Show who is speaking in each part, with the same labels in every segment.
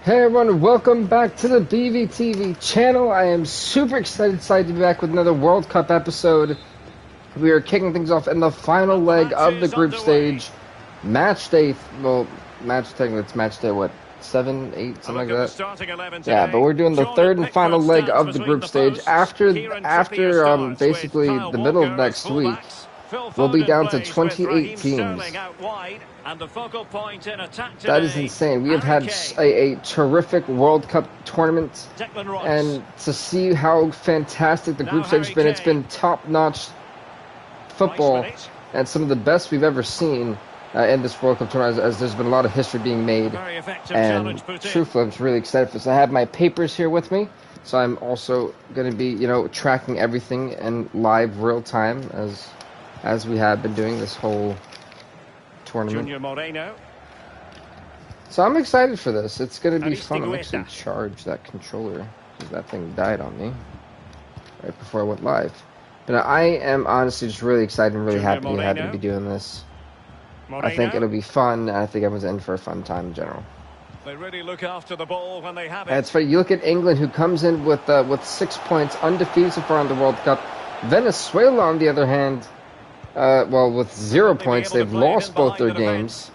Speaker 1: Hey everyone, welcome back to the BVTV channel. I am super excited to be back with another World Cup episode. We are kicking things off in the final leg of the group stage. Match day, well, technically it's match day, what, 7, 8, something like that? Yeah, but we're doing the third and final leg of the group stage. After basically the middle of next week, we'll be down to 28 teams. That is insane. We have had a terrific World Cup tournament, and to see how fantastic the group stage has been, it's been top-notch football and some of the best we've ever seen in this World Cup tournament, as there's been a lot of history being made, and truthfully, I'm just really excited for this. I have my papers here with me, so I'm also going to be, tracking everything in live real time as we have been doing this whole tournament. So I'm excited for this. It's going to be fun. I'm actually charged that controller because that thing died on me right before I went live. But I am honestly just really excited and really happy to be doing this. I think it'll be fun, and I think everyone's in for a fun time in general.
Speaker 2: They really look after the ball when they have it.
Speaker 1: That's right. You look at England, who comes in with 6 points, undefeated so far in the World Cup. Venezuela, on the other hand, with 0 points, they've lost both their games.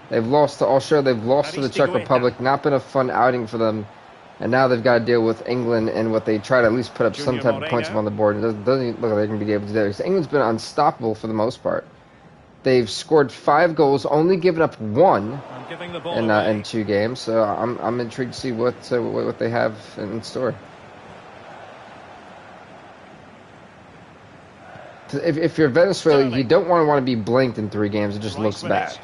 Speaker 1: They've lost to Austria, they've lost to the Czech Republic. Not been a fun outing for them. And now they've got to deal with England and what they try to at least put up some type of points on the board. It doesn't look like they're going to be able to do that. England's been unstoppable for the most part. They've scored 5 goals, only given up 1 in 2 games. So I'm intrigued to see what they have in store. If you're Venezuela, you don't want to be blanked in 3 games. It just looks bad.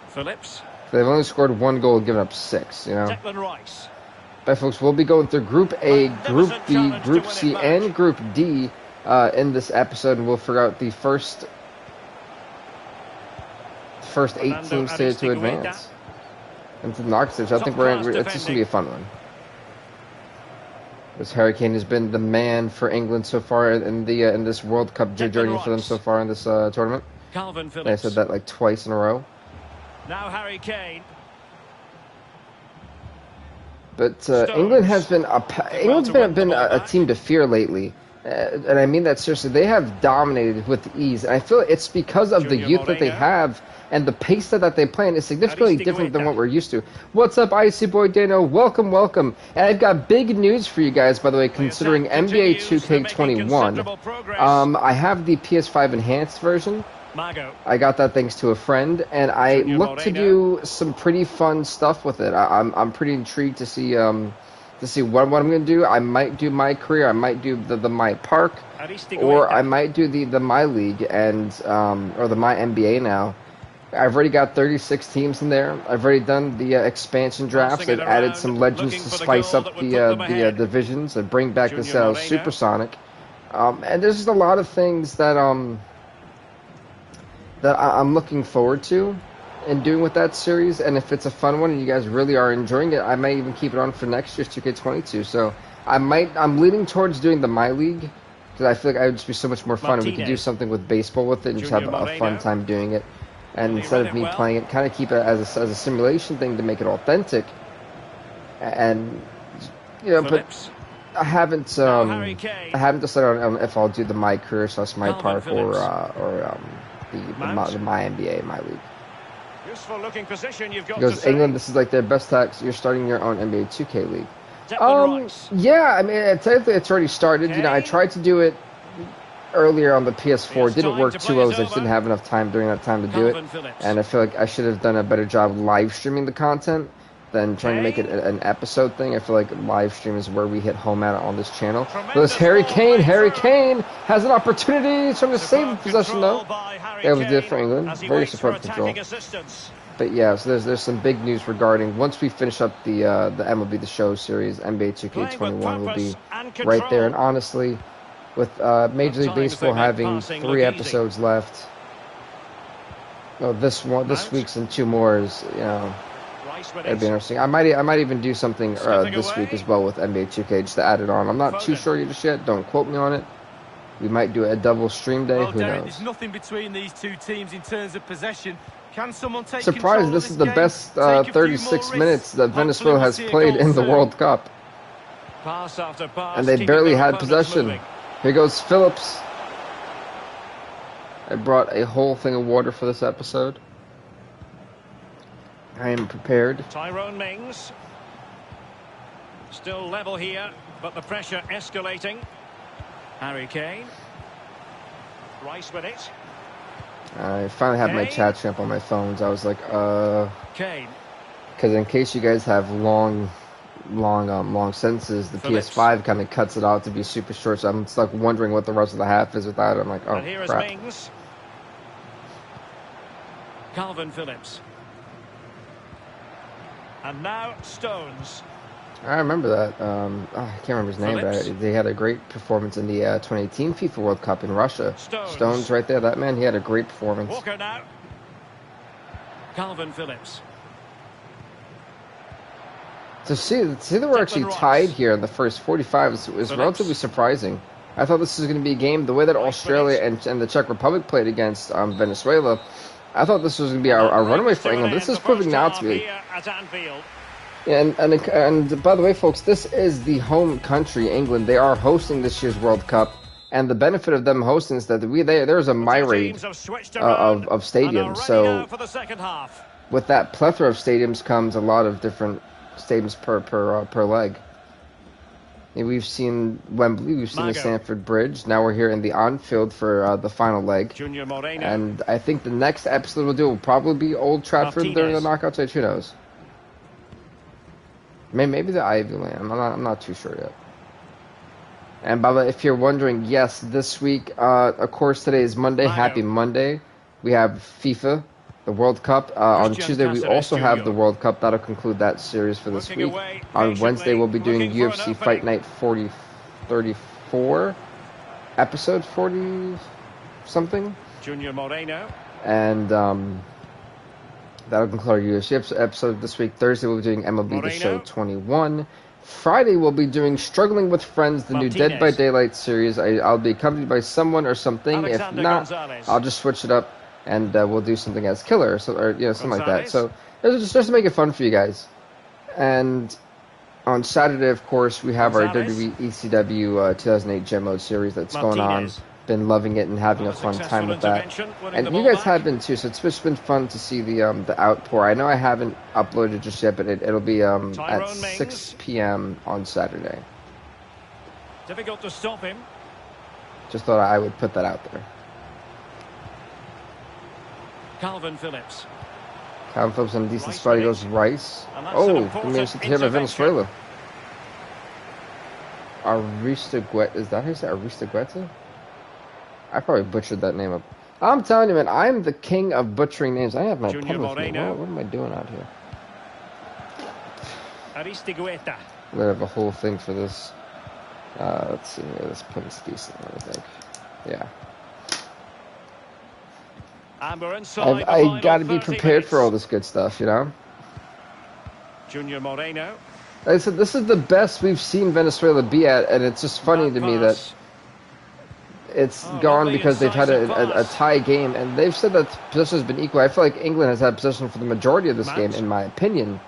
Speaker 2: Phillips.
Speaker 1: They've only scored 1 goal, given up 6. But folks, we'll be going through Group A, Group B, Group C, and Group D in this episode, and we'll figure out the first 8 teams to advance into the knockout stage. I think it's just gonna be a fun one. This Harry Kane has been the man for England so far in this World Cup journey for them so far in this tournament. I said that like twice in a row.
Speaker 2: Now Harry Kane.
Speaker 1: But England has been a team to fear lately, and I mean that seriously. They have dominated with ease, and I feel it's because of the youth that they have and the pace that they play in is significantly different than what we're used to. What's up, Icy Boy Dano? Welcome, welcome. And I've got big news for you guys, by the way, considering NBA 2K21. I have the PS5 enhanced version. I got that thanks to a friend, and I look to do some pretty fun stuff with it. I'm pretty intrigued to see what I'm going to do. I might do my career, I might do the my park, or I might do the my league and or the my NBA now. I've already got 36 teams in there. I've already done the expansion drafts. They've added some legends to spice up the divisions and bring back this Supersonic. And there's just a lot of things that I'm looking forward to and doing with that series. And if it's a fun one and you guys really are enjoying it, I might even keep it on for next year's 2K22. So I'm leaning towards doing the My League because I feel like it would just be so much more fun. And we could do something with baseball with it and just have a fun time doing it. And instead of me playing it, kind of keep it as a simulation thing to make it authentic. And but I haven't decided on if I'll do the My Career / My Park or the My NBA, My League.
Speaker 2: Useful looking position you've got.
Speaker 1: Because England, this is like their best tax. You're starting your own NBA 2K league. Yeah, I mean, technically it's already started. I tried to do it earlier on the PS4. It didn't work too well. I just didn't have enough time during that time to do it. And I feel like I should have done a better job live streaming the content than trying to make it an episode thing. I feel like live stream is where we hit home at on this channel. There's Harry Kane. Harry Kane has an opportunity. Trying to save the possession though. That was it for England. Very superb control. But yeah, so there's some big news regarding once we finish up the MLB The Show series, NBA 2K21 will be right there. And honestly, with Major League Baseball having 3 episodes left, this week's and 2 more is it'd be interesting. I might even do something this week as well with NBA 2K just to add it on. I'm not too sure just yet. Don't quote me on it. We might do a double stream day. Who knows?
Speaker 3: There's nothing between these two teams in terms of possession. Can someone take
Speaker 1: surprised this is the best 36 minutes that Venezuela has played in the World Cup.
Speaker 2: Pass after pass,
Speaker 1: and they barely had possession.
Speaker 2: Moving.
Speaker 1: Here goes Phillips. I brought a whole thing of water for this episode. I am prepared.
Speaker 2: Tyrone Mings. Still level here, but the pressure escalating. Harry Kane. Rice with it.
Speaker 1: I finally have my chat champ on my phones. I was like,
Speaker 2: Kane.
Speaker 1: Because in case you guys have long sentences, the
Speaker 2: Phillips.
Speaker 1: PS5 kind of cuts it out to be super short. So I'm stuck wondering what the rest of the half is without it. I'm like, oh
Speaker 2: And here is
Speaker 1: crap.
Speaker 2: Mings. Calvin Phillips. And now Stones.
Speaker 1: I remember that. I can't remember his name,
Speaker 2: Phillips.
Speaker 1: but they had a great performance in the 2018 FIFA World Cup in Russia.
Speaker 2: Stones.
Speaker 1: Right there. That man, he had a great performance.
Speaker 2: Walker now. Calvin Phillips.
Speaker 1: To see that we're actually tied here in the first 45 is relatively surprising. I thought this was going to be a game, the way that Australia and the Czech Republic played against Venezuela, I thought this was going to be our runaway for England. This is proving not to be. And by the way, folks, this is the home country, England. They are hosting this year's World Cup. And the benefit of them hosting is that there's a myriad of stadiums. So with that plethora of stadiums comes a lot of different stadiums per leg. And we've seen Wembley, we've seen the Stamford Bridge. Now we're here in the Anfield for the final leg. And I think the next episode we'll do will probably be Old Trafford during the knockout stage. Who knows? Maybe the Ivy Lane. I'm not too sure yet. And by the way, if you're wondering, yes, this week, of course, today is Monday. Happy Monday. We have FIFA, the World Cup. On Tuesday, we also have the World Cup. That'll conclude that series for this week. On Wednesday, we'll be doing UFC Fight Night 34, episode 40-something.
Speaker 2: Junior Moreno.
Speaker 1: And that'll conclude our UFC episode this week. Thursday, we'll be doing MLB The Show 21. Friday, we'll be doing Struggling with Friends, the new Dead by Daylight series. I'll be accompanied by someone or something. If not, I'll just switch it up and we'll do something as killer or something like that. So just to make it fun for you guys. And on Saturday, of course, we have our WWE ECW 2008 Gem Mode series that's going on. Been loving it and having a fun time with that, and you guys have been too. So it's just been fun to see the outpour. I know I haven't uploaded just yet, but it'll be at 6 p.m. on Saturday.
Speaker 2: Difficult to stop him.
Speaker 1: Just thought I would put that out there.
Speaker 2: Calvin Phillips.
Speaker 1: Calvin Phillips on a decent spot. He goes Rice. Oh, we managed to hit by Venezuela. Aristegueta. Is that how you say Aristegueta? I probably butchered that name up. I'm telling you, man, I'm the king of butchering names. I have my pen with me. What am I doing out here?
Speaker 2: Aristegueta.
Speaker 1: I'm going to have a whole thing for this. Let's see here. This pun's decent, I think. Yeah. I got to be prepared for all this good stuff, you know?
Speaker 2: Junior Moreno.
Speaker 1: Like I said, this is the best we've seen Venezuela be at, and it's just funny to me that it's gone because they've had a tie game, and they've said that possession has been equal. I feel like England has had possession for the majority of this game, in my opinion.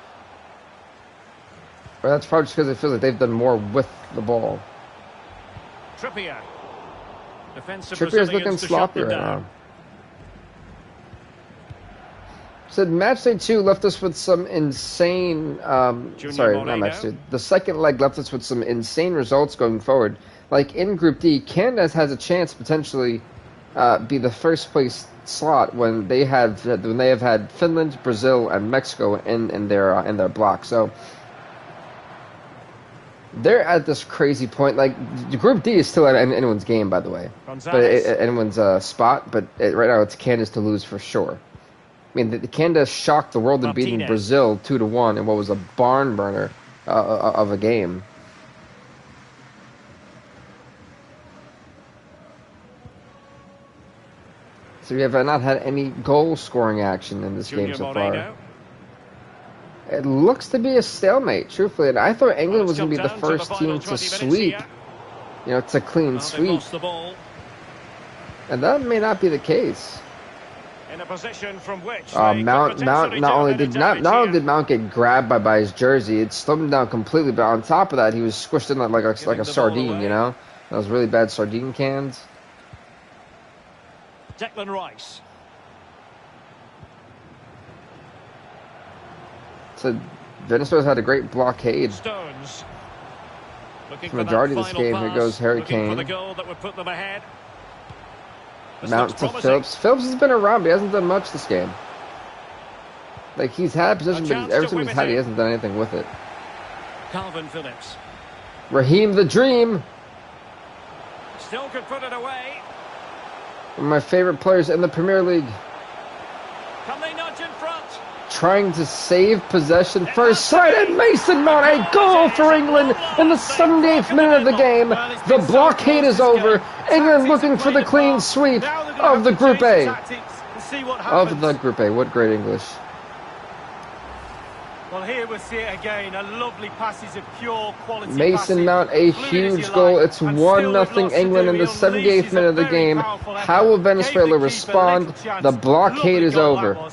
Speaker 1: But that's probably just because I feel like they've done more with the ball. Trippier's looking sloppy right now. Said match day 2 left us with some insane. Sorry, not match 2. The second leg left us with some insane results going forward. Like in Group D, Canada has a chance to potentially be the first place slot when they have had Finland, Brazil, and Mexico in their block. So they're at this crazy point. Like Group D is still at anyone's game, by the way, but anyone's spot. But right now, it's Canada's to lose for sure. I mean, Canada shocked the world in beating Brazil 2-1 in what was a barn burner of a game. So we have not had any goal-scoring action in this game so far. It looks to be a stalemate, truthfully. And I thought England was going to be the first team to sweep. You know, it's a clean sweep. And that may not be the case.
Speaker 2: In a position from which
Speaker 1: Mount not only did Mount get grabbed by his jersey, it slowed him down completely. But on top of that, he was squished in like a sardine. You know, those really bad sardine cans.
Speaker 2: Declan Rice.
Speaker 1: So Venezuela's had a great blockade.
Speaker 2: Stones.
Speaker 1: The majority of this game. Here goes Harry Kane.
Speaker 2: The goal that would put them ahead.
Speaker 1: Mount to Phillips. Phillips has been around, but he hasn't done much this game. Like, he's had position, but every time he's had, he hasn't done anything with it.
Speaker 2: Calvin Phillips.
Speaker 1: Raheem the Dream.
Speaker 2: Still could put it away.
Speaker 1: One of my favorite players in the Premier League.
Speaker 2: Can they nudge in front?
Speaker 1: Trying to save possession. First sight, and Mason Mount, a goal for England in the 78th minute of the game. The blockade is over. England looking for the clean sweep of the Group A. Of the Group A. What great English.
Speaker 3: Well, here we see it again. A lovely passage of pure quality.
Speaker 1: Mason Mount, a huge goal. It's 1-0 England in the 78th minute of the game. How will Venezuela respond? The blockade is over.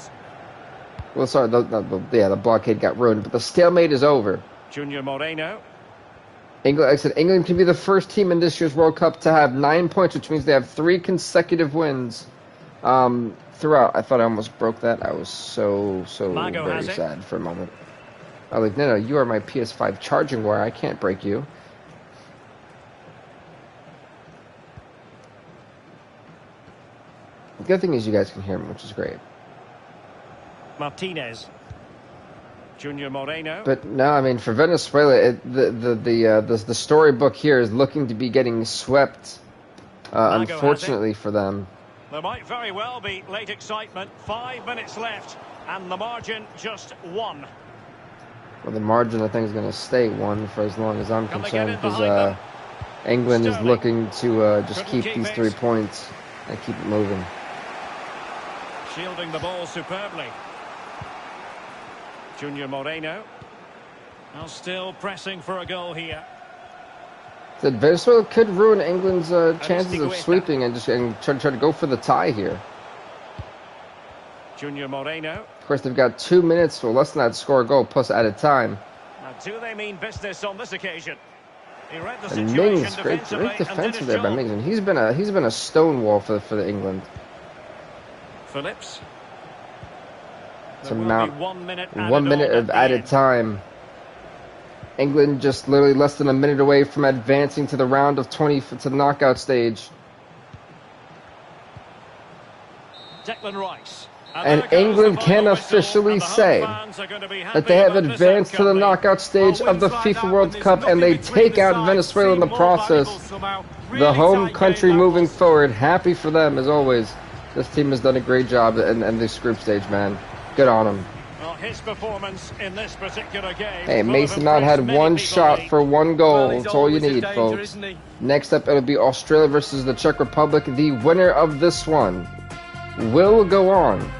Speaker 1: Well, sorry, the blockade got ruined, but the stalemate is over.
Speaker 2: Junior Moreno.
Speaker 1: England can be the first team in this year's World Cup to have 9 points, which means they have 3 consecutive wins throughout. I thought I almost broke that. I was so very sad for a moment. I was like, no, you are my PS5 charging wire. I can't break you. The good thing is you guys can hear me, which is great.
Speaker 2: Martinez. Junior Moreno.
Speaker 1: But no, I mean, for Venezuela, the storybook here is looking to be getting swept, unfortunately for them.
Speaker 2: There might very well be late excitement. 5 minutes left, and the margin just 1.
Speaker 1: Well, the margin, I think, is going to stay 1 for as long as I'm concerned, because England is looking to just keep these 3 points and keep it moving.
Speaker 2: Shielding the ball superbly. Junior Moreno. Now still pressing for a goal here.
Speaker 1: So Venezuela could ruin England's chances of sweeping and try to go for the tie here.
Speaker 2: Junior Moreno.
Speaker 1: Of course, they've got 2 minutes or less than that to score a goal plus added time.
Speaker 2: Now, do they mean business on this occasion? He read the
Speaker 1: and
Speaker 2: situation
Speaker 1: Mings, great defensive there by Mings. And he's been a stonewall for the England.
Speaker 2: Phillips.
Speaker 1: So Mount, 1 minute of added time. England just literally less than a minute away from advancing to the round of 20 to the knockout stage.
Speaker 2: Declan Rice.
Speaker 1: And England can officially say that they have advanced to the knockout stage of the FIFA World Cup, and they take out Venezuela in the process. The home country moving forward. Happy for them, as always. This team has done a great job in this group stage, man. Good on him.
Speaker 2: Well, his performance in this particular game.
Speaker 1: Hey, Mason Mount had 1 shot for 1 goal. That's all you need, folks. Next up, it'll be Australia versus the Czech Republic. The winner of this one will go on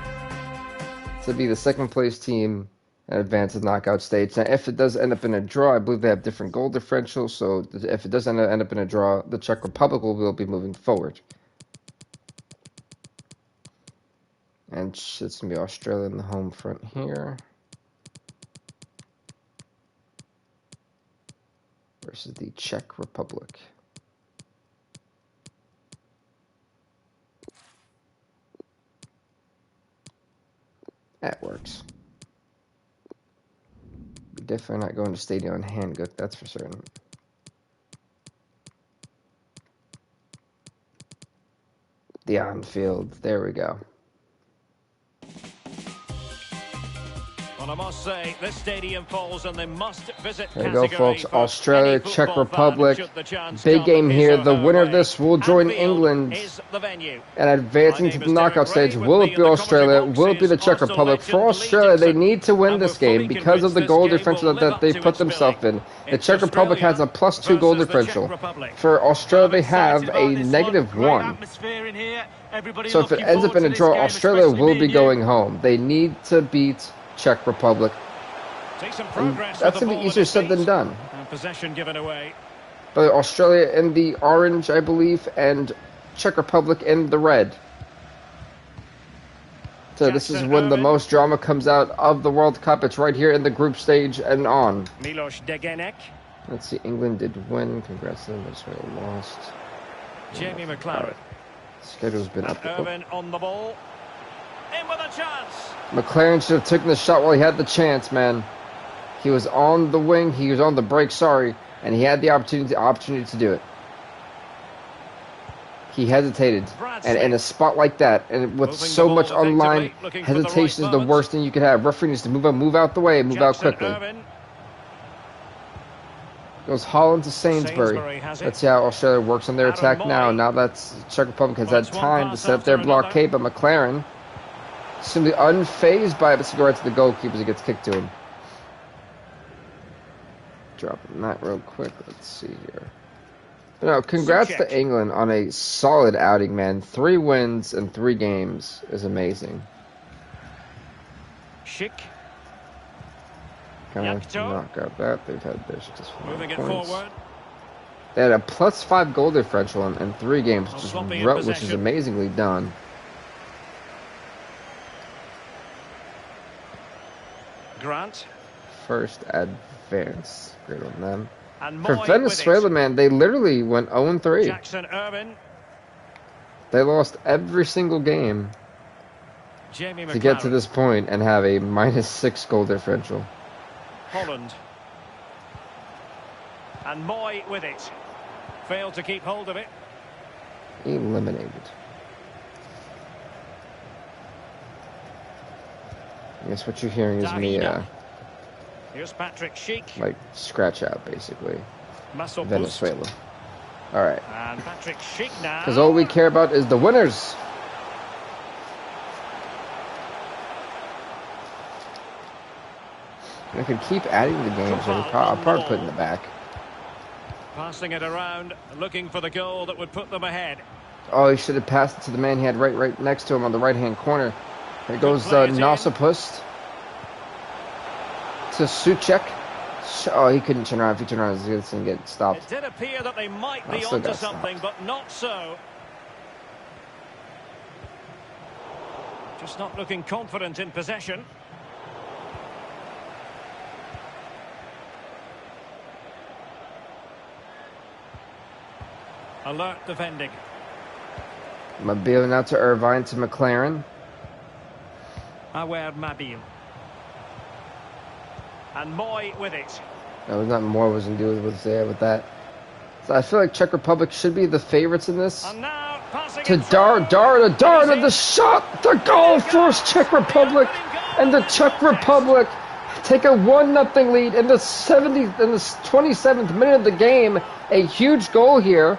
Speaker 1: to be the second place team and advance to the knockout stage. Now, if it does end up in a draw, I believe they have different goal differentials. So if it does end up in a draw, the Czech Republic will be moving forward. And it's going to be Australia in the home front here. Versus the Czech Republic. That works. We're definitely not going to stadium on Handgook, that's for certain. The on-field, there we go.
Speaker 2: Well, I must say, this stadium falls and they must visit.
Speaker 1: There you go, folks. Australia, Czech Republic. Big game here. The winner of this will join England. And advancing to the knockout stage, will it be Australia? Will it be the Czech Republic? For Australia, they need to win this game because of the goal differential that they put themselves in. The Czech Republic has a +2 goal differential. For Australia, they have a -1. So if it ends up in a draw, Australia will be going home. They need to beat Czech Republic. That's going to be easier said than done.
Speaker 2: Possession given away.
Speaker 1: But Australia in the orange, I believe, and Czech Republic in the red. So this is when the most drama comes out of the World Cup. It's right here in the group stage and on.
Speaker 2: Milos Degenek.
Speaker 1: Let's see, England did win. Congrats to them. Venezuela lost.
Speaker 2: Jamie McLaren.
Speaker 1: Schedule's been up.
Speaker 2: Irvin on the ball. In with a chance.
Speaker 1: McLaren should have taken the shot while he had the chance, man. He was on the wing. He was on the break, sorry. And he had the opportunity to do it. He hesitated. And in a spot like that, and with so much online, hesitation is the worst thing you could have. Referee needs to move out the way, move out quickly. Goes Holland to Sainsbury. Let's see how Australia works on their attack now. Now that's Czech Republic has had time to set up their blockade, but McLaren simply unfazed by it, but to go right to the goalkeeper as it gets kicked to him. Dropping that real quick. Let's see here. But no, congrats to England on a solid outing, man. 3 wins in 3 games is amazing.
Speaker 2: Schick.
Speaker 1: Kind of not got that. They've had their successful
Speaker 2: moving
Speaker 1: points.
Speaker 2: It forward.
Speaker 1: They had a +5 goal differential in 3 games, which is amazingly done.
Speaker 2: Grant.
Speaker 1: First advance. Great on them.
Speaker 2: And
Speaker 1: for Venezuela, man, they literally went 0-3.
Speaker 2: Jackson Irvin.
Speaker 1: They lost every single game to get to this point and have a -6 goal differential.
Speaker 2: Holland. And Moy with it. Failed to keep hold of it.
Speaker 1: Eliminated. I guess what you're hearing is me,
Speaker 2: here's Patrick Schick.
Speaker 1: Like, scratch out, basically.
Speaker 2: Muscle
Speaker 1: Venezuela. Alright.
Speaker 2: And Patrick Schick now.
Speaker 1: Because all we care about is the winners. I could keep adding the games, and I'll probably put in the back.
Speaker 2: Passing it around, looking for the goal that would put them ahead.
Speaker 1: Oh, he should have passed it to the man he had right next to him on the right-hand corner. There goes Nosopust to Suchek. Oh, he couldn't turn around. If he turned around, he was going to get stopped.
Speaker 2: It did appear that they might be onto something, but not so. Just not looking confident in possession. Alert defending.
Speaker 1: Mobile now to Irvine to McLaren.
Speaker 2: Aware Mobile. And Moy with it.
Speaker 1: No, not Moy wasn't doing with that. So I feel like Czech Republic should be the favorites in this.
Speaker 2: And now passing
Speaker 1: to Darda, the shot, the goal for Czech Republic, and the Czech Republic take a 1-0 lead in the 27th minute of the game. A huge goal here.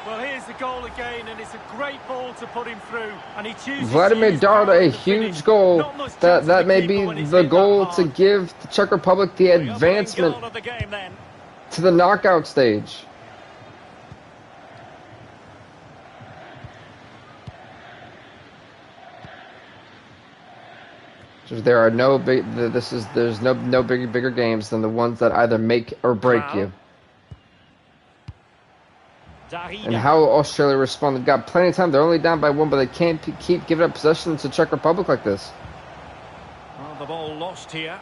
Speaker 3: Well, here's the goal again, and it's a great ball to put him through. And he chooses
Speaker 1: Vladimir Darda, a huge goal. That may be the goal to give the Czech Republic the advancement to the knockout stage. There are no big. There's no bigger games than the ones that either make or break you. And how Australia responded. Got plenty of time. They're only down by 1, but they can't keep giving up possession to Czech Republic like this.
Speaker 2: Well, the ball lost here.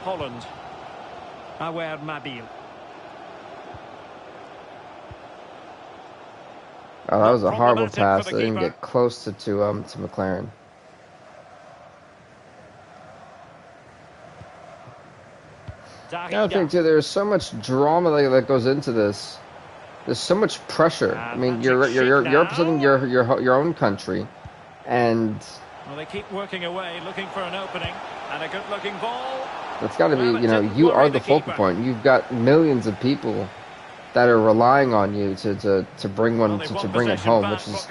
Speaker 2: Holland. Aware Mobile.
Speaker 1: Oh, that was a horrible pass. They didn't get close to McLaren. I don't think too. There's so much drama that goes into this. There's so much pressure. I mean, you're representing your own country, and
Speaker 2: well, they keep working away, looking for an opening and a good-looking ball.
Speaker 1: It's got to be, you are the focal point. You've got millions of people that are relying on you to bring to bring it home, which is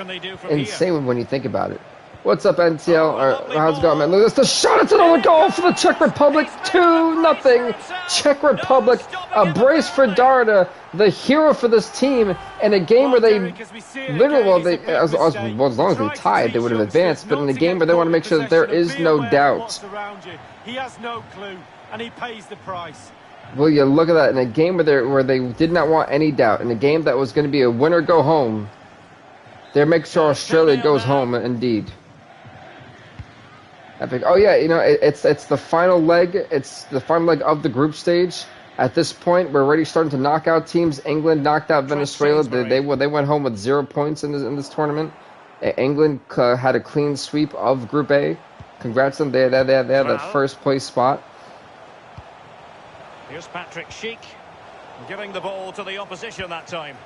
Speaker 1: insane when you think about it. What's up, NTL? How's it going, man? Look at this. The shot. It's another goal for the Czech Republic. 2-0. Czech Republic. A brace for Darda, the hero for this team, in a game where they literally, as long as they tied, they would have advanced. But in a game where they want to make sure that there is no doubt.
Speaker 3: He has no clue, and he pays the price.
Speaker 1: Will you look at that, in a game where they did not want any doubt, in a game that was going to be a winner go home, they make sure Australia goes home indeed. Epic. Oh yeah, you know, it's the final leg. It's the final leg of the group stage. At this point, we're already starting to knock out teams. England knocked out Venezuela. They went home with 0 points in this tournament. England had a clean sweep of Group A. Congrats to them. They had that first place spot.
Speaker 2: Here's Patrick Schick giving the ball to the opposition that time.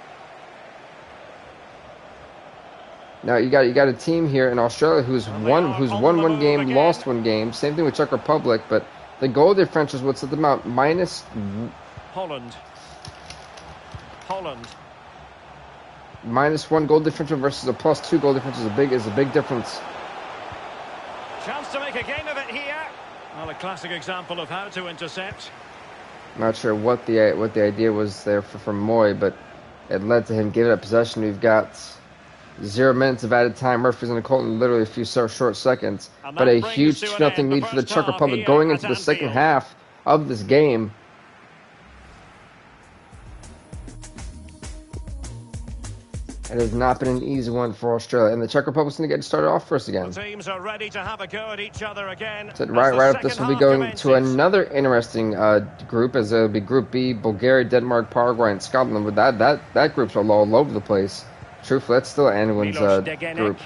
Speaker 1: Now you got a team here in Australia who's won one game, lost one game. Same thing with Czech Republic, but the goal differential is what set them out. Minus
Speaker 2: Holland.
Speaker 1: -1 goal differential versus a +2 goal difference is a big difference.
Speaker 2: Chance to make a game of it here. Well, a classic example of how to intercept.
Speaker 1: Not sure what the idea was there from Moy, but it led to him giving up possession. We've got 0 minutes of added time. Murphy's going to call in literally a few short seconds. But a huge 2-0 lead for the Czech Republic going into the second half of this game. It has not been an easy one for Australia, and the Czech Republic's going to get started off first again.
Speaker 2: The teams are ready to have a go at each other again.
Speaker 1: So right up, this will be going to another interesting group, as it'll be Group B: Bulgaria, Denmark, Paraguay, and Scotland. With that group's all over the place. Truthfully, that's still anyone's group,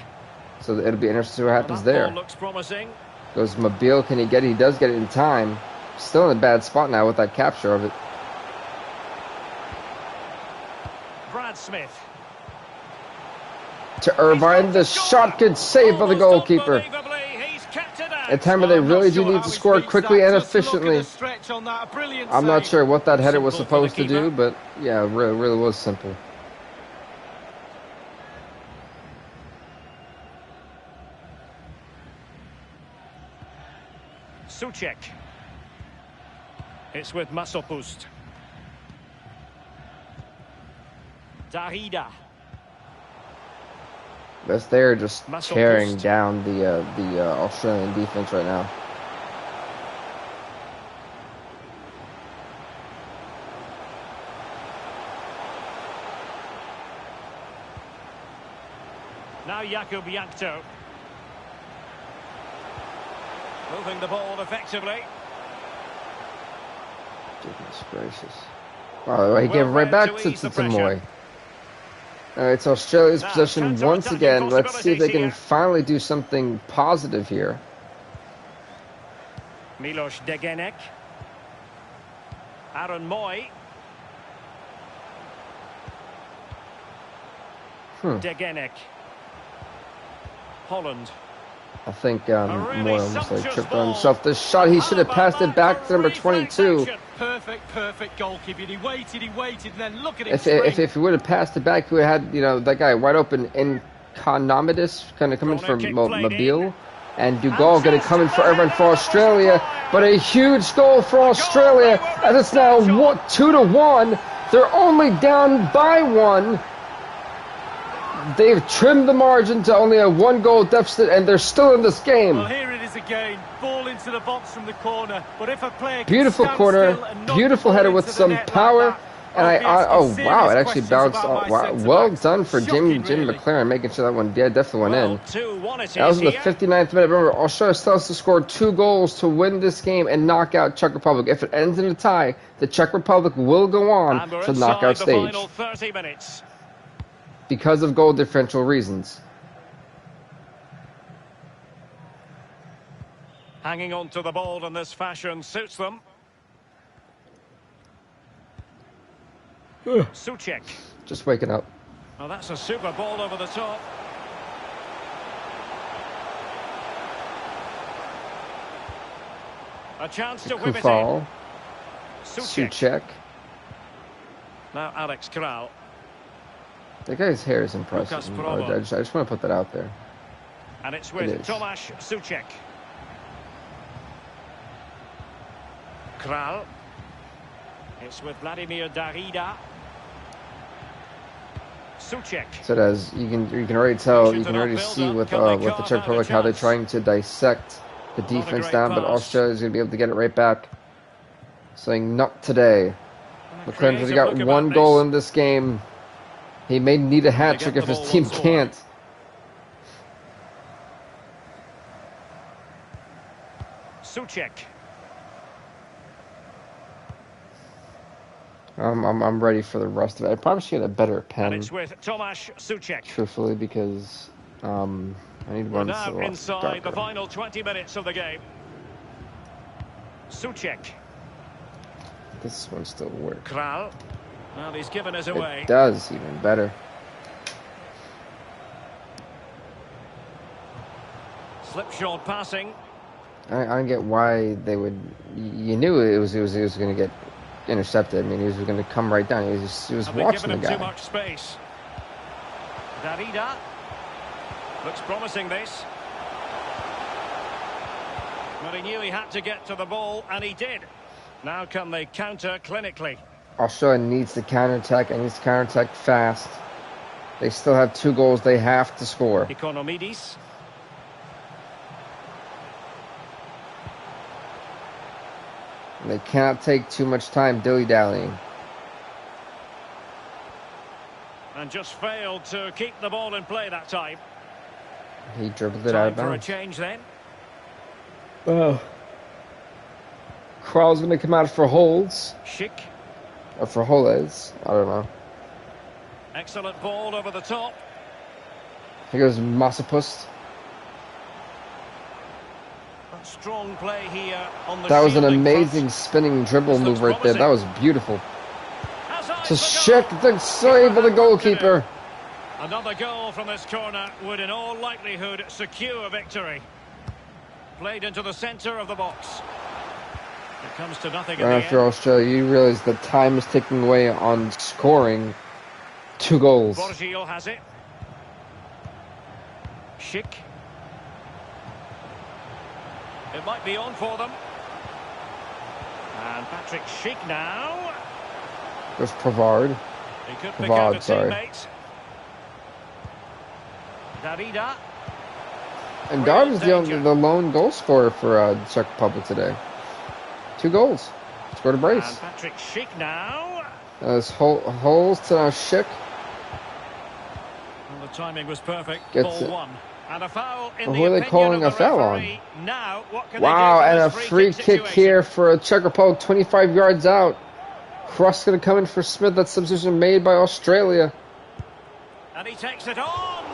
Speaker 1: so it'll be interesting to see what happens there.
Speaker 2: Looks promising.
Speaker 1: Goes Mobile, can he get it? He does get it in time. Still in a bad spot now with that capture of it.
Speaker 2: Brad Smith.
Speaker 1: To Irvine, the shot, good save by the goalkeeper. A time where they really do need to score quickly and efficiently. I'm not sure what that header was supposed to do, but yeah, it really was simple.
Speaker 2: Suchek. It's with Masopust. Darida.
Speaker 1: They're just tearing down the Australian defense right now.
Speaker 2: Now Jakub Jankto. Moving the ball effectively.
Speaker 1: Goodness gracious. Oh, he gave it right back to Moy. Alright, so Australia's possession once again. Let's see if they can finally do something positive here.
Speaker 2: Milos Degenek. Aaron Moy. Degenek. Holland.
Speaker 1: I think Moy almost tripped on himself. The shot, he should have passed it back to number 22.
Speaker 3: Perfect goalkeeping. He waited, and then look at it.
Speaker 1: If he would have passed it back, he would have had, that guy wide open in Konomidis kind of coming from Mobile, and Dugal going to come in for everyone for Australia. But a huge goal for Australia, as it's now 2-1. They're only down by 1. They've trimmed the margin to only a 1-goal deficit, and they're still in this game.
Speaker 3: Well, here it is again. Ball into the box from the corner. But if a player
Speaker 1: beautiful corner, beautiful header with some power, and oh wow, it actually bounced. Wow, well done for Jimmy McLaren making sure that one definitely went in. That was in the 59th minute. Remember, Australia still has to score 2 goals to win this game and knock out Czech Republic. If it ends in a tie, the Czech Republic will go on to the knockout stage.
Speaker 2: 30 minutes.
Speaker 1: Because of goal differential reasons.
Speaker 2: Hanging on to the ball in this fashion suits them. Suchek.
Speaker 1: Just waking up.
Speaker 2: Oh, that's a super ball over the top. A chance to whip it in.
Speaker 1: Suchek.
Speaker 2: Now Alex Kral.
Speaker 1: That guy's hair is impressive. I just want to put that out there.
Speaker 2: And it's with Tomasz Suchek. Kral. It's with Vladimir Darida. Suchek.
Speaker 1: So as you can already tell, you can already see with the Czech Republic how they're trying to dissect the defense down, but Australia's going to be able to get it right back. saying not today. McLaren's got one goal in this game. He may need a hat trick if his team can't.
Speaker 2: Souček.
Speaker 1: I'm ready for the rest of it. I probably should get a better pen.
Speaker 2: And it's with Tomasz Souček.
Speaker 1: Truthfully, because I need one that's a lot
Speaker 2: inside
Speaker 1: darker.
Speaker 2: the final 20 minutes of the game. Souček.
Speaker 1: This one still works.
Speaker 2: Kral. Well, he's given us away.
Speaker 1: It does, even better.
Speaker 2: Slipshod passing.
Speaker 1: I don't get why they would. You knew it was going to get intercepted. I mean, he was going to come right down. He was watching the guy.
Speaker 2: Too much space. Darida looks promising. This. But he knew he had to get to the ball, and he did. Now can they counter clinically?
Speaker 1: Australia needs to counterattack, and needs to counterattack fast. They still have 2 goals they have to score.
Speaker 2: Economidis.
Speaker 1: They cannot take too much time dilly-dallying.
Speaker 2: And just failed to keep the ball in play that time.
Speaker 1: He dribbled it out of bounds.
Speaker 2: For a change then.
Speaker 1: Oh. Kral's going to come out for holds.
Speaker 2: Schick.
Speaker 1: Or for Holes. I don't know.
Speaker 2: Excellent ball over the top.
Speaker 1: Here goes Masopust.
Speaker 2: Strong play here on the
Speaker 1: That was an amazing
Speaker 2: front.
Speaker 1: spinning dribble move right there. That was beautiful. To
Speaker 2: Schick,
Speaker 1: Schick, the save of the goalkeeper.
Speaker 2: Another goal from this corner would in all likelihood secure victory. Played into the centre of the box. It comes to nothing
Speaker 1: Right after Australia, you realize the time is ticking away on scoring 2 goals.
Speaker 2: Borgio has it. Schick. It might be on for them. And Patrick Schick now.
Speaker 1: There's Pavard.
Speaker 2: He could pick out a teammate. Darida.
Speaker 1: And Darvi's the lone goal scorer for Czech Republic today. 2 goals. Scored a brace.
Speaker 2: And Patrick Schick now.
Speaker 1: There's holes to now Schick.
Speaker 2: And the timing was perfect.
Speaker 1: Gets
Speaker 2: Ball
Speaker 1: it.
Speaker 2: 1. And a foul in
Speaker 1: Who are they calling a foul on?
Speaker 2: Now, what can
Speaker 1: Wow,
Speaker 2: they do
Speaker 1: and a free kick here for Czech Republic, 25 yards out. Cross going to come in for Smith. That substitution made by Australia.
Speaker 2: And he takes it on.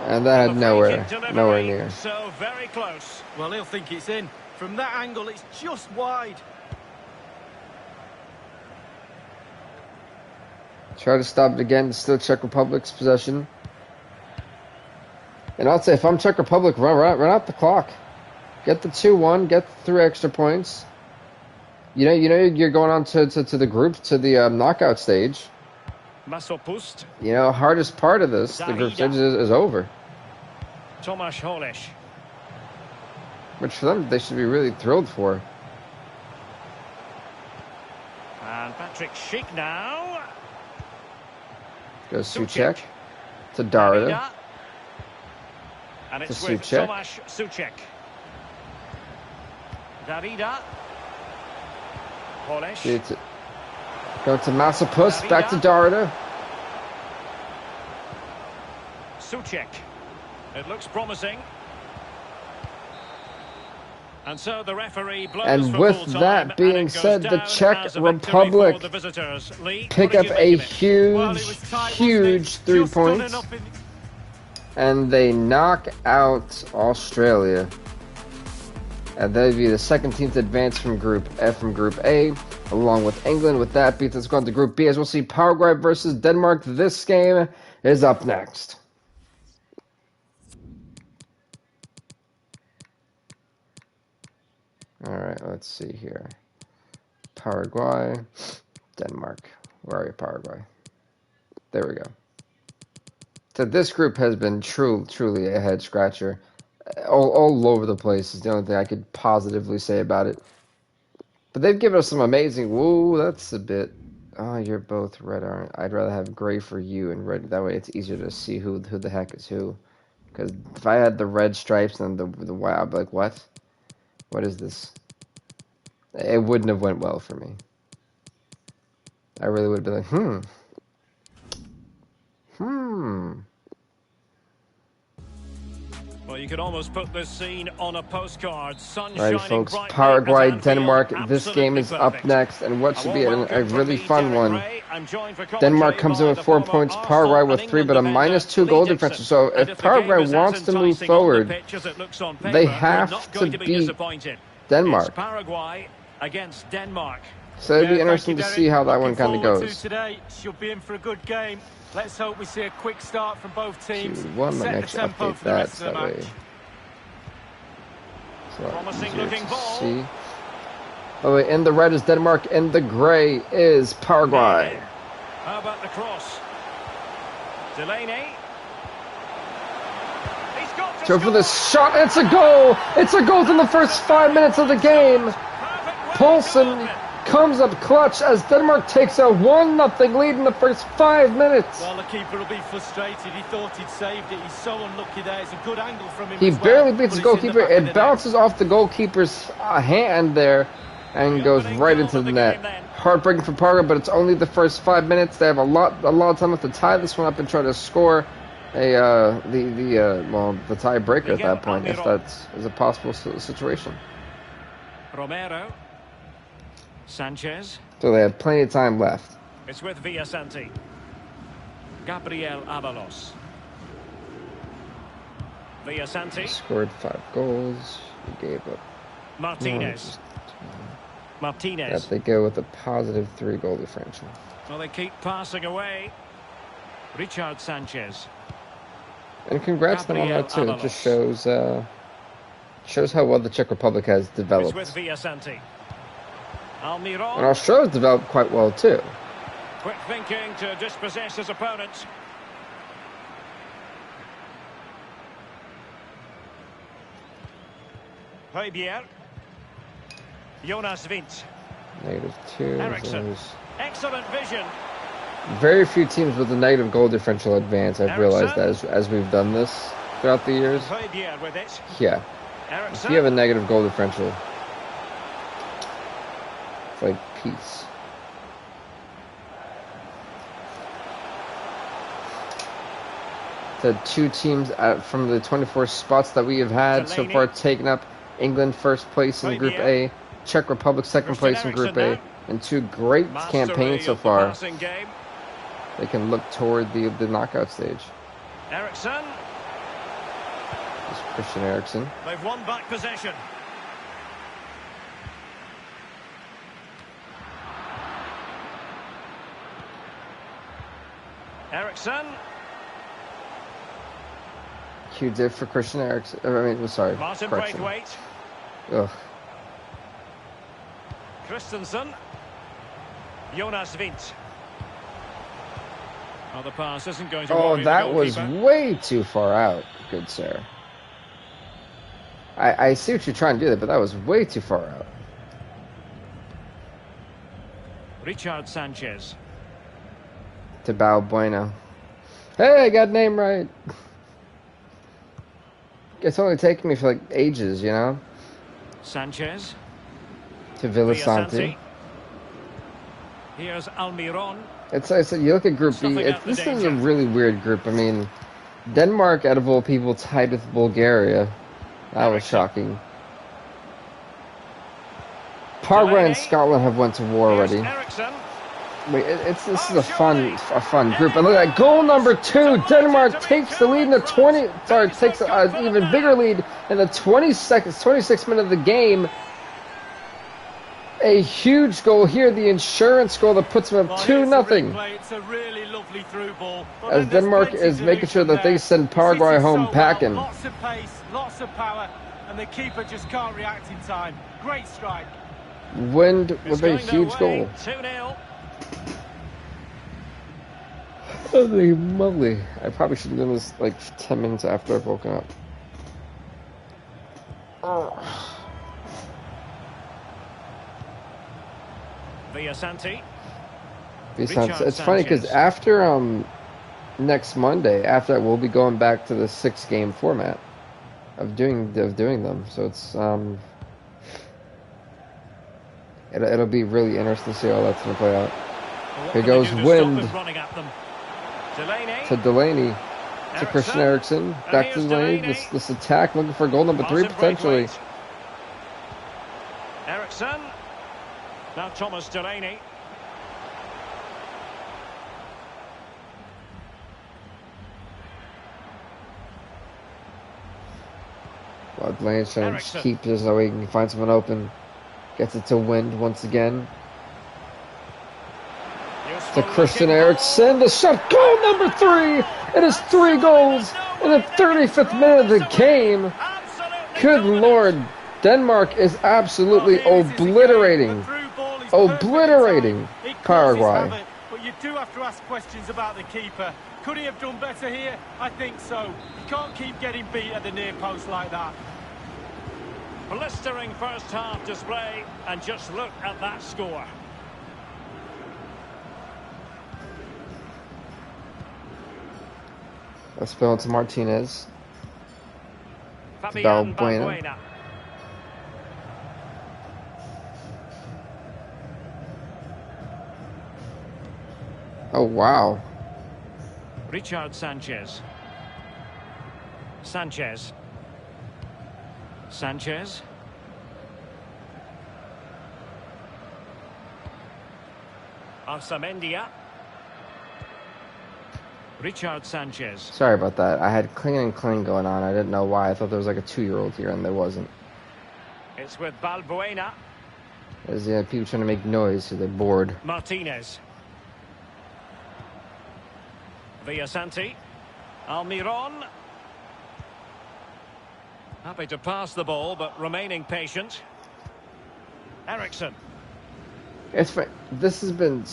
Speaker 1: And that had nowhere near.
Speaker 2: So very close.
Speaker 3: Well, he'll think it's in. From that angle, it's just wide.
Speaker 1: Try to stop it again. Still Czech Republic's possession. And I'll say, if I'm Czech Republic, run out the clock. Get the 2-1. Get the 3 extra points. You know, you're going on to the group, to the knockout stage.
Speaker 2: Masopust.
Speaker 1: You know, hardest part of this, the group stage, is over.
Speaker 2: Tomasz Holes.
Speaker 1: Which for them, they should be really thrilled for.
Speaker 2: And Patrick Schick now.
Speaker 1: Goes Souček to Darida.
Speaker 2: And it's
Speaker 1: to
Speaker 2: with
Speaker 1: Souček.
Speaker 2: Tomasz Souček. Darida. Holes.
Speaker 1: Go to Masopust, back to Darida.
Speaker 2: Souček. It looks promising. And so the referee blows
Speaker 1: And
Speaker 2: for
Speaker 1: with
Speaker 2: full time,
Speaker 1: that being
Speaker 2: and it
Speaker 1: said,
Speaker 2: goes
Speaker 1: the
Speaker 2: down
Speaker 1: Czech
Speaker 2: as a victory
Speaker 1: Republic
Speaker 2: for the visitors. Lee,
Speaker 1: pick
Speaker 2: what
Speaker 1: up
Speaker 2: did you
Speaker 1: a
Speaker 2: make of it?
Speaker 3: Well, it was tight,
Speaker 1: huge 3
Speaker 3: Just done
Speaker 1: points.
Speaker 3: enough in-
Speaker 1: And they knock out Australia. And they'll be the second team to advance from Group F from Group A, along with England. With that beat, let's go on to Group B, as we'll see Paraguay versus Denmark. This game is up next. All right, let's see here. Paraguay, Denmark. Where are you, Paraguay? There we go. So this group has been truly a head scratcher. All over the place is the only thing I could positively say about it. But they've given us some amazing. Whoa, that's a bit. Oh, you're both red, aren't? I'd rather have gray for you and red. That way, it's easier to see who the heck is who. Because if I had the red stripes and the white, I'd be like, what? What is this? it wouldn't have went well for me. I really would have been like,
Speaker 2: Well, you could almost put this scene on a postcard. Sun
Speaker 1: Alright,
Speaker 2: shining
Speaker 1: folks,
Speaker 2: brightly
Speaker 1: Paraguay,
Speaker 2: at Anfield.
Speaker 1: Denmark. This game
Speaker 2: Absolutely
Speaker 1: is up
Speaker 2: perfect.
Speaker 1: next, and what should be a
Speaker 2: welcome
Speaker 1: really
Speaker 2: from me,
Speaker 1: fun
Speaker 2: Derek
Speaker 1: one.
Speaker 2: Ray. I'm joined for
Speaker 1: Denmark
Speaker 2: commentary
Speaker 1: comes in
Speaker 2: by
Speaker 1: with
Speaker 2: the
Speaker 1: 4
Speaker 2: former
Speaker 1: points,
Speaker 2: Arsenal
Speaker 1: Paraguay with
Speaker 2: and
Speaker 1: 3, but a
Speaker 2: England defender,
Speaker 1: -2
Speaker 2: Lee
Speaker 1: goal
Speaker 2: Dixon.
Speaker 1: differential. So
Speaker 2: And
Speaker 1: if
Speaker 2: the game
Speaker 1: Paraguay
Speaker 2: is as
Speaker 1: wants to move
Speaker 2: enticing on the
Speaker 1: forward,
Speaker 2: pitch as it looks on paper,
Speaker 1: they
Speaker 2: they're
Speaker 1: have
Speaker 2: not
Speaker 1: to
Speaker 2: going to be
Speaker 1: beat
Speaker 2: disappointed.
Speaker 1: Denmark.
Speaker 2: It's Paraguay against Denmark.
Speaker 1: So it'd be
Speaker 3: Yeah,
Speaker 1: interesting
Speaker 3: thank
Speaker 1: to
Speaker 3: you,
Speaker 1: see how that
Speaker 3: Derek.
Speaker 1: one kind of
Speaker 3: Looking forward
Speaker 1: goes.
Speaker 3: to today. Should be in for a good game. Let's hope we see a quick start from both teams.
Speaker 1: 2-1, let me
Speaker 3: Set the
Speaker 1: actually
Speaker 3: tempo
Speaker 1: update
Speaker 3: for the
Speaker 1: that
Speaker 3: rest
Speaker 1: so
Speaker 3: of the
Speaker 1: that way
Speaker 3: match.
Speaker 1: it's a lot
Speaker 2: Promising
Speaker 1: easier
Speaker 2: looking
Speaker 1: to
Speaker 2: ball.
Speaker 1: see. Oh, wait, in the red is Denmark, in the gray is Paraguay.
Speaker 2: How about the cross? Delaney. He's got to
Speaker 1: Go for
Speaker 2: score.
Speaker 1: the shot. It's a goal. It's a goal in the first 5 minutes of the game.
Speaker 2: Perfect way
Speaker 1: Poulsen
Speaker 2: to open.
Speaker 1: comes up clutch as Denmark takes a 1-0 lead in the first 5 minutes.
Speaker 3: Well, the keeper will be frustrated. He thought he'd saved it. He's so unlucky there. It's a good angle from him.
Speaker 1: He
Speaker 3: as well,
Speaker 1: barely beats
Speaker 3: but
Speaker 1: the
Speaker 3: it's in
Speaker 1: goalkeeper.
Speaker 3: back of the
Speaker 1: It
Speaker 3: net.
Speaker 1: bounces off the goalkeeper's hand there and goes right into the net. Heartbreaking for Paraguay, but it's only the first 5 minutes. They have a lot of time left to tie this one up and try to score the tiebreaker at that point, if that is a possible situation.
Speaker 2: Romero. Sanchez.
Speaker 1: So they have plenty of time left.
Speaker 2: It's with Villasanti. Gabriel Avalos. Villasanti.
Speaker 1: Scored 5 goals. He gave up.
Speaker 2: Martinez. Martinez.
Speaker 1: That they go with a positive 3 goal differential.
Speaker 2: Well, they keep passing away. Richard Sanchez.
Speaker 1: And congrats to them on that too. It just shows how well the Czech Republic has
Speaker 2: It's
Speaker 1: developed.
Speaker 2: with Villasanti.
Speaker 1: And
Speaker 2: Almiron.
Speaker 1: Australia's developed quite well too.
Speaker 2: Quick thinking to dispossess his opponent. Højbjerg. Jonas Vint.
Speaker 1: -2.
Speaker 2: Eriksson.
Speaker 1: There's
Speaker 2: Excellent vision.
Speaker 1: very few teams with a negative goal differential advance. I've realized that as we've done this throughout the years.
Speaker 2: Højbjerg with it.
Speaker 1: Yeah. If you have a negative goal differential, it's like peace. The 2 teams from the 24 spots that we have had so far taken up: England first place in Group A, Czech Republic second place in Group A, and 2 great campaigns so far. They can look toward the knockout stage.
Speaker 2: Eriksson.
Speaker 1: It's Christian Eriksen.
Speaker 2: They've won back possession. Eriksson.
Speaker 1: Huge dip for Christian Eriksen. I mean, sorry.
Speaker 2: Martin
Speaker 1: correction.
Speaker 2: Braithwaite.
Speaker 1: Ugh.
Speaker 2: Christensen. Jonas Vint. Oh, the pass isn't going to
Speaker 1: Oh,
Speaker 2: worry the
Speaker 1: that was
Speaker 2: goalkeeper.
Speaker 1: way too far out, good sir. I see what you're trying to do there, but that was way too far out.
Speaker 2: Richard Sanchez.
Speaker 1: To Balbuena. Hey, I got name right. It's only taken me for like ages, you know?
Speaker 2: Sanchez.
Speaker 1: To Villasanti.
Speaker 2: Here's Almiron.
Speaker 1: It's you look at Group B, this is a really weird group. I mean, Denmark, out of all people, tied with Bulgaria. That was shocking. Paraguay and Scotland have went to war already. Wait, this is a fun group. And look at that, goal number 2. Denmark takes the lead in the 20. Sorry, takes an even bigger lead in the 26th minute of the game. A huge goal here, the insurance goal that puts them up 2-0.
Speaker 3: It's a really lovely through ball.
Speaker 1: As Denmark is making sure that they send Paraguay home packing.
Speaker 3: Lots of pace, lots of power, and the keeper just can't react in time. Great strike.
Speaker 1: Wind with a huge goal.
Speaker 2: 2-0.
Speaker 1: Holy moly. I probably should have done this like 10 minutes after I've woken up. Oh.
Speaker 2: Villasanti.
Speaker 1: It's funny because after next Monday, after that we'll be going back to the 6-game format of doing them. So it's It'll be really interesting to see how that's going to play out.
Speaker 2: Well,
Speaker 1: Here goes Wind
Speaker 2: Delaney.
Speaker 1: to Delaney to Christian Eriksen. Back to Delaney. This attack looking for goal number 3 potentially.
Speaker 2: Eriksen. Now Thomas Delaney.
Speaker 1: Well, Delaney's trying to keep this so he can find someone open. Gets it to Wind once again. To Christian Eriksen, the shot, goal number 3. It is 3 goals in the 35th minute of the game. Good Lord, Denmark is absolutely obliterating Paraguay.
Speaker 3: But you do have to ask questions about the keeper. Could he have done better here? I think so. You can't keep getting beat at the near post like that.
Speaker 2: Blistering first half display, and just look at that score.
Speaker 1: Let's go to Martinez.
Speaker 2: Balbuena.
Speaker 1: Oh, wow.
Speaker 2: Richard Sanchez. Sanchez. Arsamendia. Richard Sanchez.
Speaker 1: Sorry about that. I had cling and cling going on. I didn't know why. I thought there was like a 2-year-old here, and there wasn't.
Speaker 2: It's with Balbuena.
Speaker 1: There's people trying to make noise, so they're bored.
Speaker 2: Martinez. Villasanti. Almiron. Happy to pass the ball, but remaining patient. Eriksen.
Speaker 1: This has been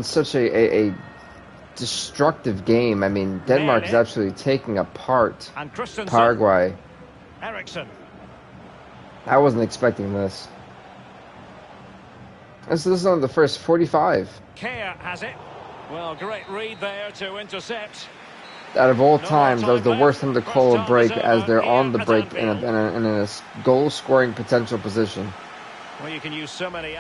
Speaker 1: such a destructive game. I mean, Denmark is actually taking apart Paraguay.
Speaker 2: Eriksen.
Speaker 1: I wasn't expecting this. This is on the first 45.
Speaker 2: Kea has it. Well, great read there to intercept.
Speaker 1: Out of all times, that was the worst time to call a break, as they're on the break in a goal-scoring potential position.
Speaker 2: Well, you can use so many.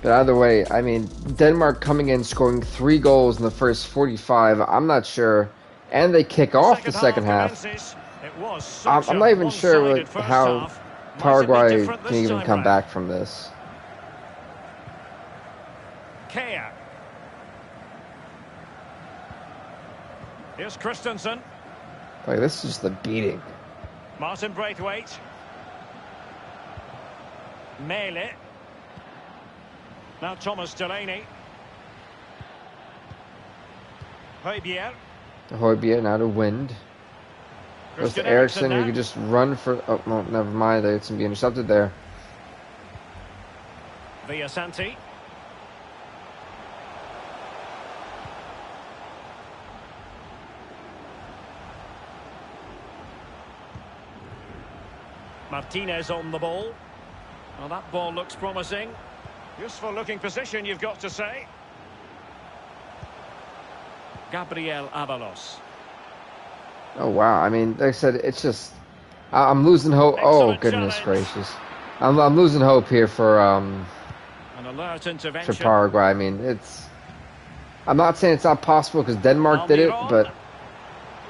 Speaker 1: But either way, I mean, Denmark coming in, scoring 3 goals in the first 45, I'm not sure. And they kick off the second half. I'm not even sure how Paraguay can even come back from this.
Speaker 2: Kea. Here's Christensen.
Speaker 1: Like, this is just the beating.
Speaker 2: Martin Braithwaite. Mele. Now Thomas Delaney.
Speaker 1: Højbjerg now to Wind. Goes to Eriksen, who could just run for... Oh, no, never mind. It's going to be intercepted there.
Speaker 2: Villasanti. Martinez on the ball. Well, that ball looks promising. Useful looking position, you've got to say. Gabriel Avalos.
Speaker 1: Oh, wow. I mean, like I said, it's just... I'm losing hope. Oh, goodness gracious. I'm losing hope here for
Speaker 2: an alert intervention
Speaker 1: for Paraguay. I mean, it's... I'm not saying it's not possible because Denmark did it, but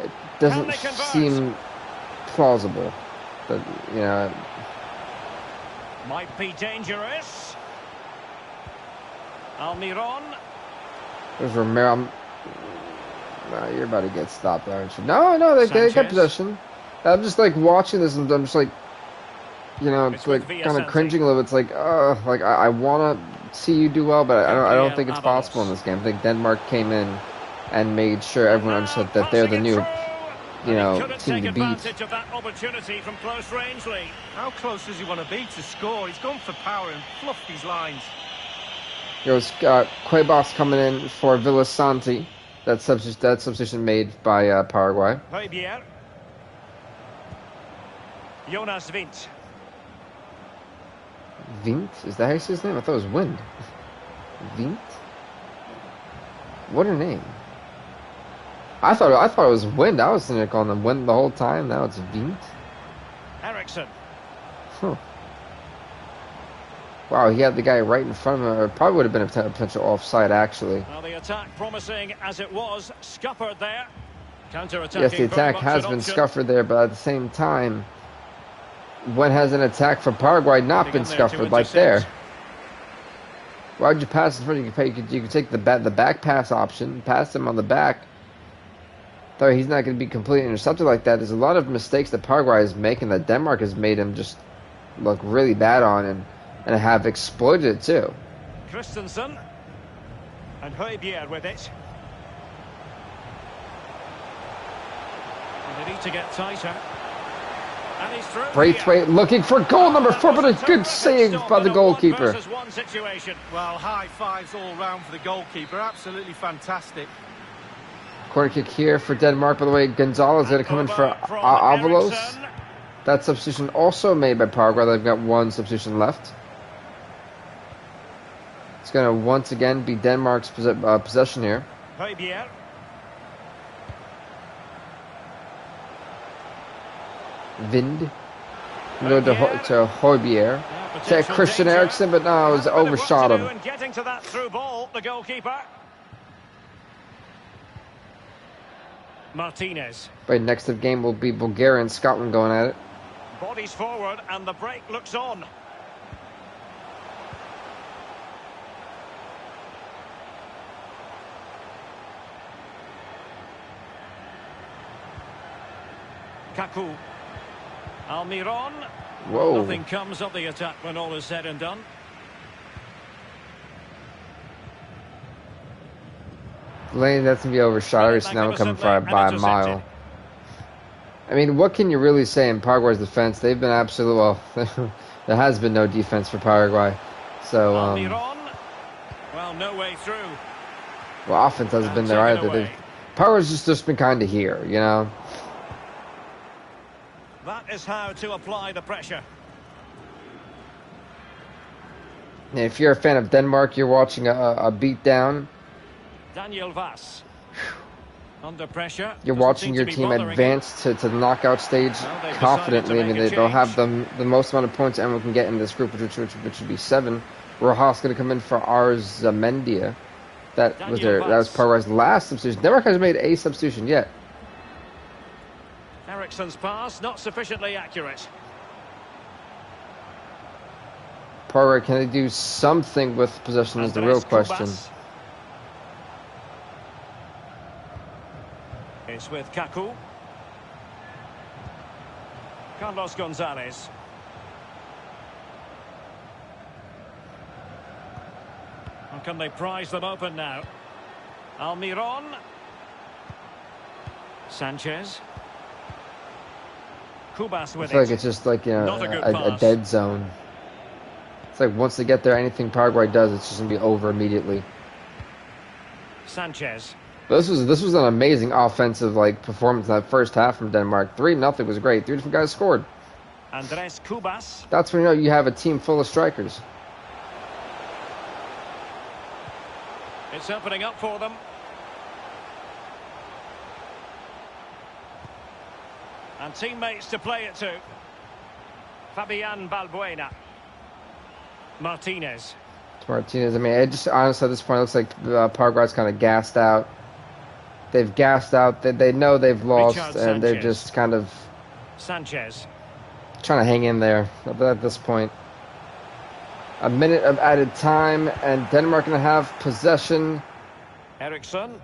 Speaker 1: it doesn't seem plausible. But, you know...
Speaker 2: Might be dangerous. Almiron.
Speaker 1: There's Romero. You're about to get stopped, aren't you? No, they got possession. I'm just like watching this, and I'm just like, you know, it's like kind of cringing a little bit. It's like, I want to see you do well, but I don't think it's possible in this game. I think Denmark came in and made sure everyone understood that they're the new, you know, team to beat.
Speaker 2: Of that opportunity from close range, Lee.
Speaker 3: How close does he want to be to score? He's gone for power and fluffed these lines.
Speaker 1: Here's Cuevas coming in for Villasanti. That substitution made by Paraguay.
Speaker 2: Højbjerg. Jonas Vint.
Speaker 1: Vint? Is that how you say his name? I thought it was Wind. Vint? What a name. I thought it was Wind. I was thinking calling them Wind the whole time. Now it's Vint.
Speaker 2: Eriksen.
Speaker 1: Huh. Wow, he had the guy right in front of him. It probably would have been a potential offside, actually.
Speaker 2: Well, the attack promising as it was, scuppered there. Counter-attacking.
Speaker 1: Yes, the attack has been scuppered there, but at the same time, when has an attack for Paraguay not been scuppered like there? Why would you pass in front? You could take the back pass option, pass him on the back. Though he's not going to be completely intercepted like that. There's a lot of mistakes that Paraguay is making that Denmark has made him just look really bad on and have exploited it too.
Speaker 2: Christensen and Højbjerg with it. And they need to get tighter. And he's through.
Speaker 1: Braithwaite looking for goal number 4, but a good save by the goalkeeper.
Speaker 3: Well, high fives all round for the goalkeeper. Absolutely fantastic.
Speaker 1: Corner kick here for Denmark. By the way, Gonzalez is going to come in for Avalos. That substitution also made by Paraguay. They've got one substitution left. It's going to once again be Denmark's possession here. Vind. Go to Højbjerg. Check Christian Eriksen, but no, it was overshot him.
Speaker 2: Getting to that through ball, the goalkeeper. Martinez.
Speaker 1: Right, next up game will be Bulgaria and Scotland going at it.
Speaker 2: Bodies forward and the break looks on. Kaku. Almiron.
Speaker 1: Whoa.
Speaker 2: Nothing comes of the attack when all is said and done.
Speaker 1: Lane, that's going to be overshot. Or now coming by a mile. I mean, what can you really say in Paraguay's defense? They've been absolute. Well, there has been no defense for Paraguay. So,
Speaker 2: well, no way through.
Speaker 1: Well, offense hasn't been there either. Paraguay's just been kind of here, you know.
Speaker 2: That is how to apply the pressure.
Speaker 1: And if you're a fan of Denmark, you're watching a beatdown.
Speaker 2: Daniel Vass. Under pressure.
Speaker 1: You're watching your team advance to the knockout stage confidently. I mean, they'll have the most amount of points anyone can get in this group, which would be 7. Rojas going to come in for Arzamendia. That was Paraguay's last substitution. Denmark hasn't made a substitution yet.
Speaker 2: Eriksen's pass not sufficiently accurate.
Speaker 1: Paraguay, can they do something with possession is the real question.
Speaker 2: It's with Kaku. Carlos Gonzalez. How can they prize them open now? Almiron. Sanchez. Kubas with
Speaker 1: I feel like it's just like, you know, a dead zone. It's like once they get there, anything Paraguay does, it's just going to be over immediately.
Speaker 2: Sanchez.
Speaker 1: But this was an amazing offensive performance in that first half from Denmark. 3-0 was great. 3 different guys scored.
Speaker 2: Andres Kubas.
Speaker 1: That's when you know you have a team full of strikers.
Speaker 2: It's opening up for them. And teammates to play it to. Fabian Balbuena. Martinez.
Speaker 1: Martinez. I mean, it just honestly at this point it looks like Paraguay's kind of gassed out. They've gassed out. They know they've lost, and they're just kind of
Speaker 2: Sanchez
Speaker 1: trying to hang in there at this point. A minute of added time, and Denmark going to have possession.
Speaker 2: Eriksen.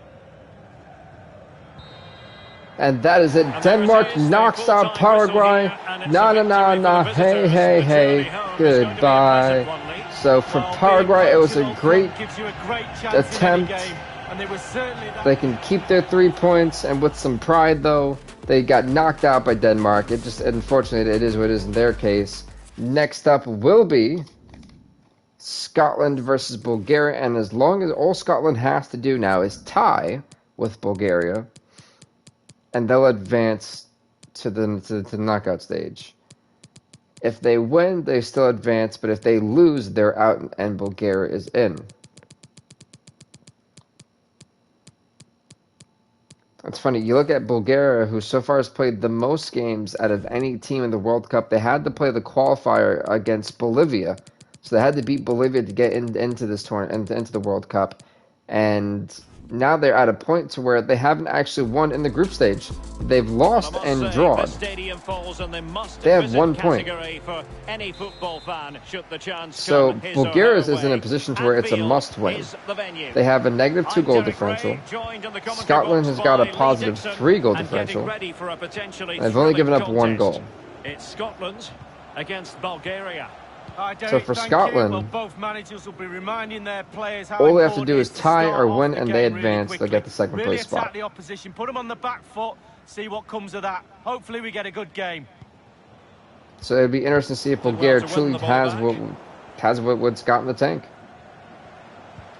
Speaker 1: And that is it. Denmark knocks out Paraguay. No. Hey. Goodbye. So for Paraguay, it was a great attempt. They can keep their 3 points, and with some pride, though, they got knocked out by Denmark. It just, unfortunately, it is what it is in their case. Next up will be Scotland versus Bulgaria, and as long as all Scotland has to do now is tie with Bulgaria, and they'll advance to the knockout stage. If they win, they still advance, but if they lose, they're out, and Bulgaria is in. It's funny, you look at Bulgaria, who so far has played the most games out of any team in the World Cup. They had to play the qualifier against Bolivia, so So they had to beat Bolivia to get into this tournament, into the World Cup. And now they're at a point to where they haven't actually won in the group stage. They've lost and drawn. They have 1 point. So Bulgaria's is in a position to where it's a must-win. They have a -2 goal differential. Scotland has got a positive 3 goal differential. They've only given up 1 goal.
Speaker 2: It's Scotland against Bulgaria.
Speaker 1: So for Scotland,
Speaker 3: both managers will be reminding their players how
Speaker 1: all they have to do is tie or win, and they advance. They'll get the second place spot.
Speaker 3: Attack the opposition, put them on the back foot, see what comes of that. Hopefully we get a good game.
Speaker 1: So it'd be interesting to see if Bulgaria truly has what's got in the tank.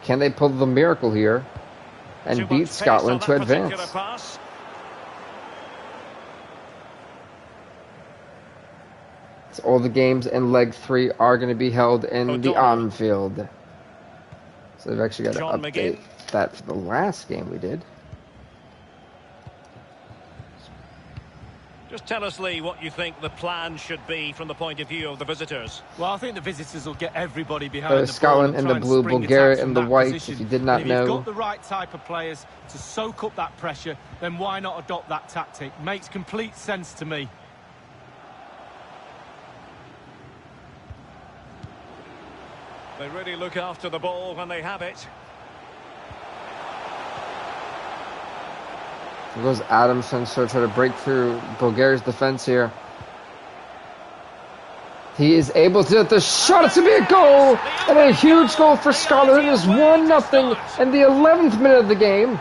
Speaker 1: Can they pull the miracle here and beat Scotland to advance? So all the games in leg 3 are going to be held in the on-field. So they've actually got to update that for the last game we did.
Speaker 2: Just tell us, Lee, what you think the plan should be from the point of view of the visitors.
Speaker 3: Well, I think the visitors will get everybody behind the
Speaker 1: Scotland
Speaker 3: ball
Speaker 1: in the blue, Bulgaria in the white, position. If you did not
Speaker 3: if
Speaker 1: know.
Speaker 3: If you've got the right type of players to soak up that pressure, then why not adopt that tactic? Makes complete sense to me.
Speaker 2: They really look after the ball when they have it.
Speaker 1: There goes Adamson, so try to break through Bulgaria's defense here. He is able to get the shot. It's going to be a goal, and a huge goal for Scotland. It is 1-0 in the 11th minute of the game.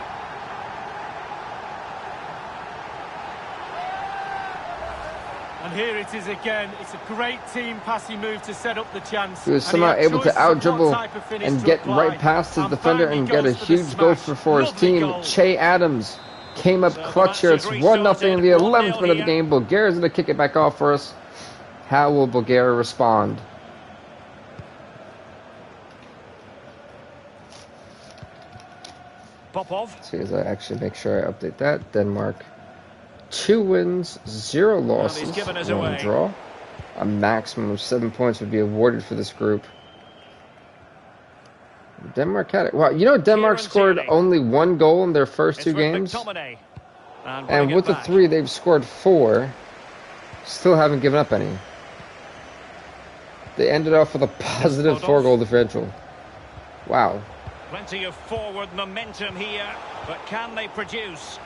Speaker 3: And here it is again. It's a great team passing move to set up the chance.
Speaker 1: He was somehow able to out-dribble and get right past his defender and get a huge goal for his team. Che Adams came up clutch here. It's 1-0 in the 11th minute of the game. Bulgaria's going to kick it back off for us. How will Bulgaria respond?
Speaker 2: Popov.
Speaker 1: See, as I actually make sure I update that. Denmark, 2 wins, 0 losses, 1 draw. A maximum of 7 points would be awarded for this group. Denmark had it. Wow, you know Denmark scored only 1 goal in their first 2 games? And with the 3, they've scored 4. Still haven't given up any. They ended off with a positive 4 goal differential. Wow.
Speaker 2: Plenty of forward momentum here, but can they produce?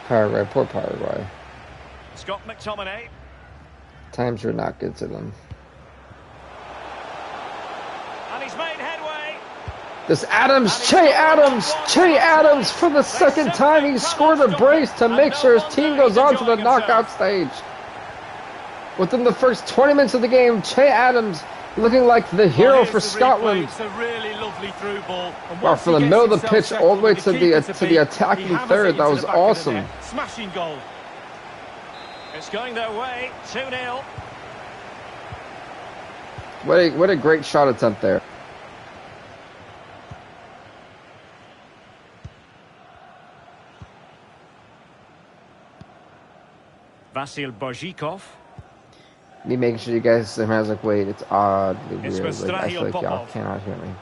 Speaker 1: Paraguay, poor Paraguay.
Speaker 2: Scott McTominay.
Speaker 1: Times are not good to them.
Speaker 2: And he's made headway.
Speaker 1: This Adams, Che Adams for the second time he scored a brace to make sure his team goes on to the knockout stage. Within the first 20 minutes of the game, Che Adams looking like the hero for Scotland.
Speaker 3: It's a really lovely through ball.
Speaker 1: Well, from the middle of the pitch all the way to the attacking third, that was awesome.
Speaker 3: Smashing goal.
Speaker 2: It's going their way, 2-0.
Speaker 1: What a great shot attempt there.
Speaker 2: Vasil Bojikov.
Speaker 1: Me making sure you guys somehow was like, wait, it's oddly weird. Like, I feel like y'all cannot hear me.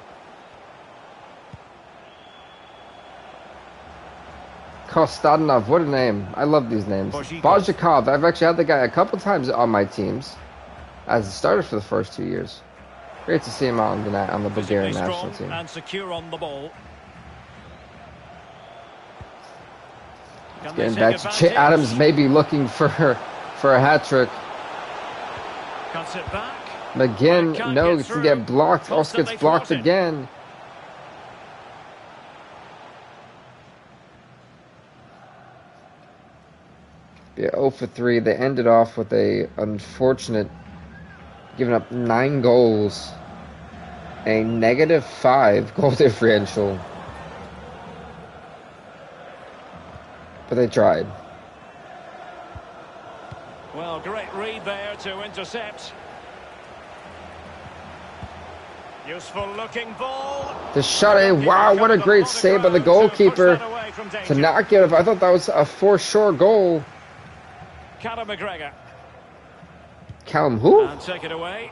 Speaker 1: Kostadinov, what a name. I love these names. Bojikov, I've actually had the guy a couple times on my teams as a starter for the first 2 years. Great to see him on the Bulgarian national team.
Speaker 2: And secure on the ball.
Speaker 1: Getting back to Che Adams, maybe looking for a hat-trick.
Speaker 2: Cuts it back.
Speaker 1: McGinn, no, it's going to get blocked. Also gets blocked again. Yeah, 0 for 3. They ended off with a unfortunate, giving up 9 goals, a -5 goal differential. But they tried.
Speaker 2: Well, great read there to intercept. Useful looking ball.
Speaker 1: The shot, wow, what a great save by the goalkeeper to not get it. I thought that was a for-sure goal.
Speaker 2: Callum McGregor.
Speaker 1: Callum who?
Speaker 2: And take it away.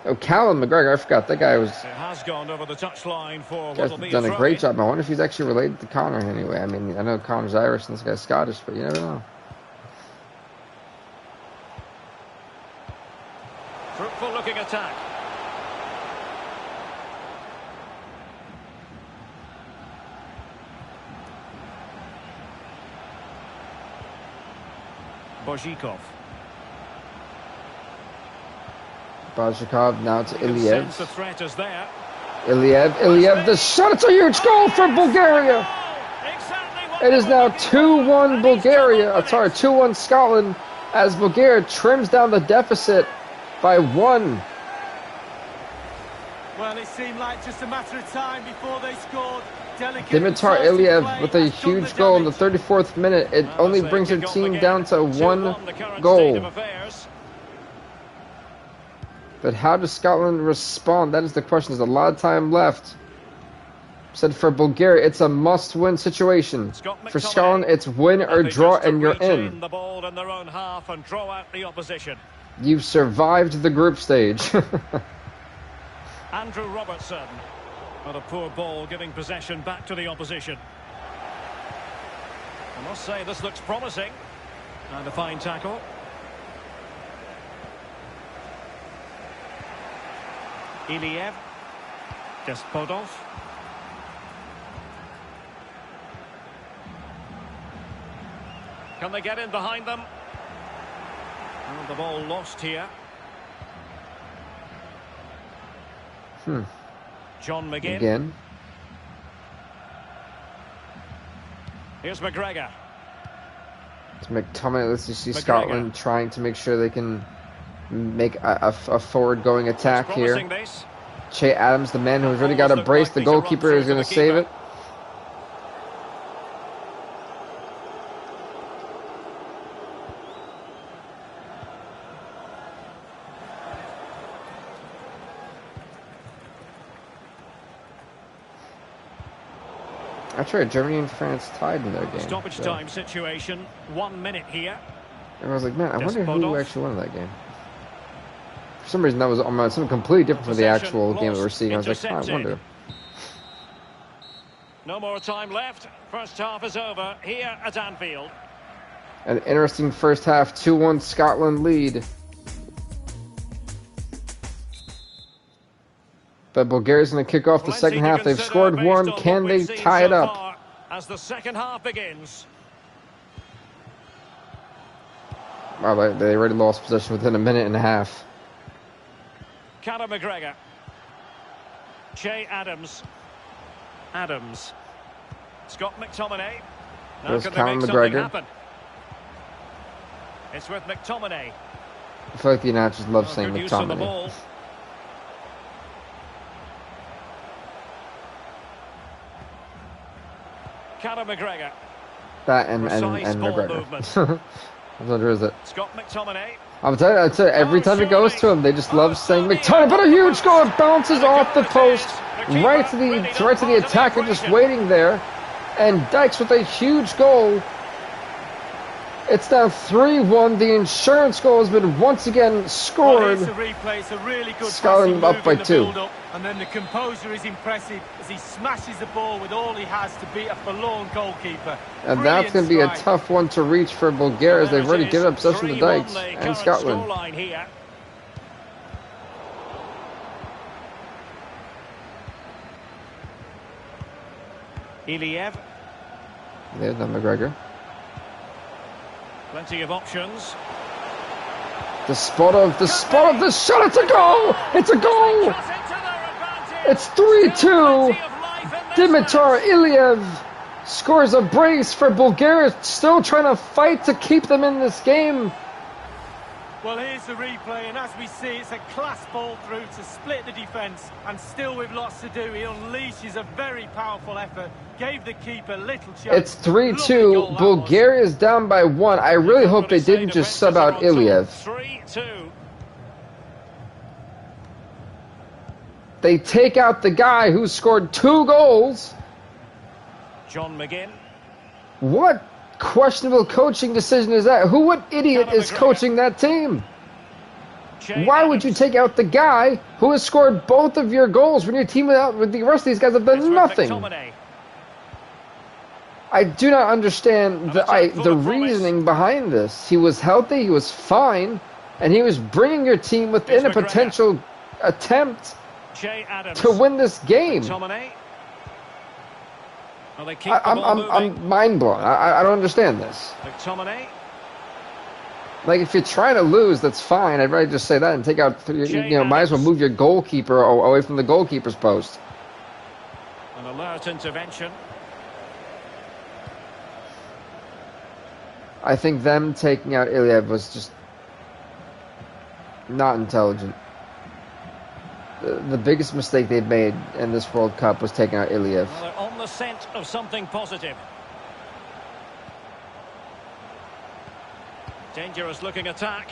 Speaker 1: Oh, Callum McGregor, I forgot. That guy was...
Speaker 2: It has gone over the touchline for
Speaker 1: Guy's
Speaker 2: what will be
Speaker 1: done a
Speaker 2: throw-in.
Speaker 1: great job. I wonder if he's actually related to Connor in any way. I mean, I know Connor's Irish and this guy's Scottish, but you never know.
Speaker 2: Fruitful looking attack. Bozhikov.
Speaker 1: Bozhikov now to Iliev.
Speaker 2: Sense the threat is there.
Speaker 1: Iliev, the shot. It's a huge goal for Bulgaria. It is now 2-1 Bulgaria. Sorry, 2-1 Scotland as Bulgaria trims down the deficit by 1.
Speaker 3: Well, it seemed like just a matter of time before they scored.
Speaker 1: Dimitar Iliev with a huge goal in the 34th minute. It only brings their team down to 1 goal. But how does Scotland respond? That is the question. There's a lot of time left. Said for Bulgaria, it's a must-win situation. For Scotland, it's win or draw, and you're in.
Speaker 2: The ball in their own half and draw out the opposition.
Speaker 1: You've survived the group stage.
Speaker 2: Andrew Robertson. What a poor ball, giving possession back to the opposition. I must say, this looks promising. And a fine tackle. Iliev. Gospodov. Can they get in behind them? And the ball lost here. John McGinn.
Speaker 1: Again.
Speaker 2: Here's McGregor.
Speaker 1: It's McTominay. Let's just see Scotland trying to make sure they can make a forward-going attack here. Che Adams, the man who's really got a brace. The goalkeeper is going to save it. Actually, Germany and France tied in their game.
Speaker 2: Stoppage time situation. 1 minute here.
Speaker 1: Everyone's like, man, I wonder who actually won that game. For some reason, that was something completely different from the actual game that we're seeing. I was like, I wonder.
Speaker 2: No more time left. First half is over here at Anfield.
Speaker 1: An interesting first half. 2-1 Scotland lead. But Bulgaria's going to kick off the second half. They've scored 1. Can they tie it up?
Speaker 2: As the second half begins.
Speaker 1: Wow, they already lost possession within a minute and a half.
Speaker 2: Conor McGregor. Che Adams. Scott McTominay. Now
Speaker 1: There's
Speaker 2: can they
Speaker 1: Conor
Speaker 2: make something
Speaker 1: McGregor.
Speaker 2: happen? It's with McTominay.
Speaker 1: I feel like the announcers love saying
Speaker 2: Good use of the
Speaker 1: McTominay.
Speaker 2: ball. Conor McGregor.
Speaker 1: That and McGregor. What is it?
Speaker 2: Scott McTominay.
Speaker 1: I'm telling you, every time it goes to him, they just love saying McTominay. But a huge goal! It bounces off the post, right to the attacker, just waiting there. And Dykes with a huge goal. It's now 3-1. The insurance goal has been once again scored.
Speaker 3: Well, replay. It's a really good
Speaker 1: Scotland up by 2.
Speaker 3: And then the composure is impressive as he smashes the ball with all he has to beat a forlorn goalkeeper.
Speaker 1: And that's going to be a tough one to reach for Bulgaria, as they've already given up possession to Dykes and Scotland.
Speaker 2: Iliev.
Speaker 1: There's no McGregor.
Speaker 2: Plenty of options.
Speaker 1: The spot of the shot. It's a goal. It's a goal. It's 3-2. Dimitar Iliev scores a brace for Bulgaria, still trying to fight to keep them in this game.
Speaker 3: Well, here's the replay, and as we see, it's a class ball through to split the defence, and still with lots to do, he unleashes a very powerful effort, gave the keeper little chance.
Speaker 1: It's 3-2. Bulgaria's down by 1. I really hope they didn't just sub out Iliev.
Speaker 2: 3-2.
Speaker 1: They take out the guy who scored 2 goals.
Speaker 2: John McGinn.
Speaker 1: What questionable coaching decision is that? What idiot is coaching that team? Why would you take out the guy who has scored both of your goals when your team out with the rest of these guys have done nothing? I do not understand the reasoning behind this. He was healthy, he was fine, and he was bringing your team within a potential attempt to win this game. I'm mind blown. I don't understand this. Like, if you're trying to lose, that's fine. I'd rather just say that and take out, might as well move your goalkeeper away from the goalkeeper's post.
Speaker 2: An alert intervention.
Speaker 1: I think them taking out Iliev was just not intelligent. The biggest mistake they've made in this World Cup was taking out Iliev.
Speaker 2: Well, they're on the scent of something positive. Dangerous looking attack.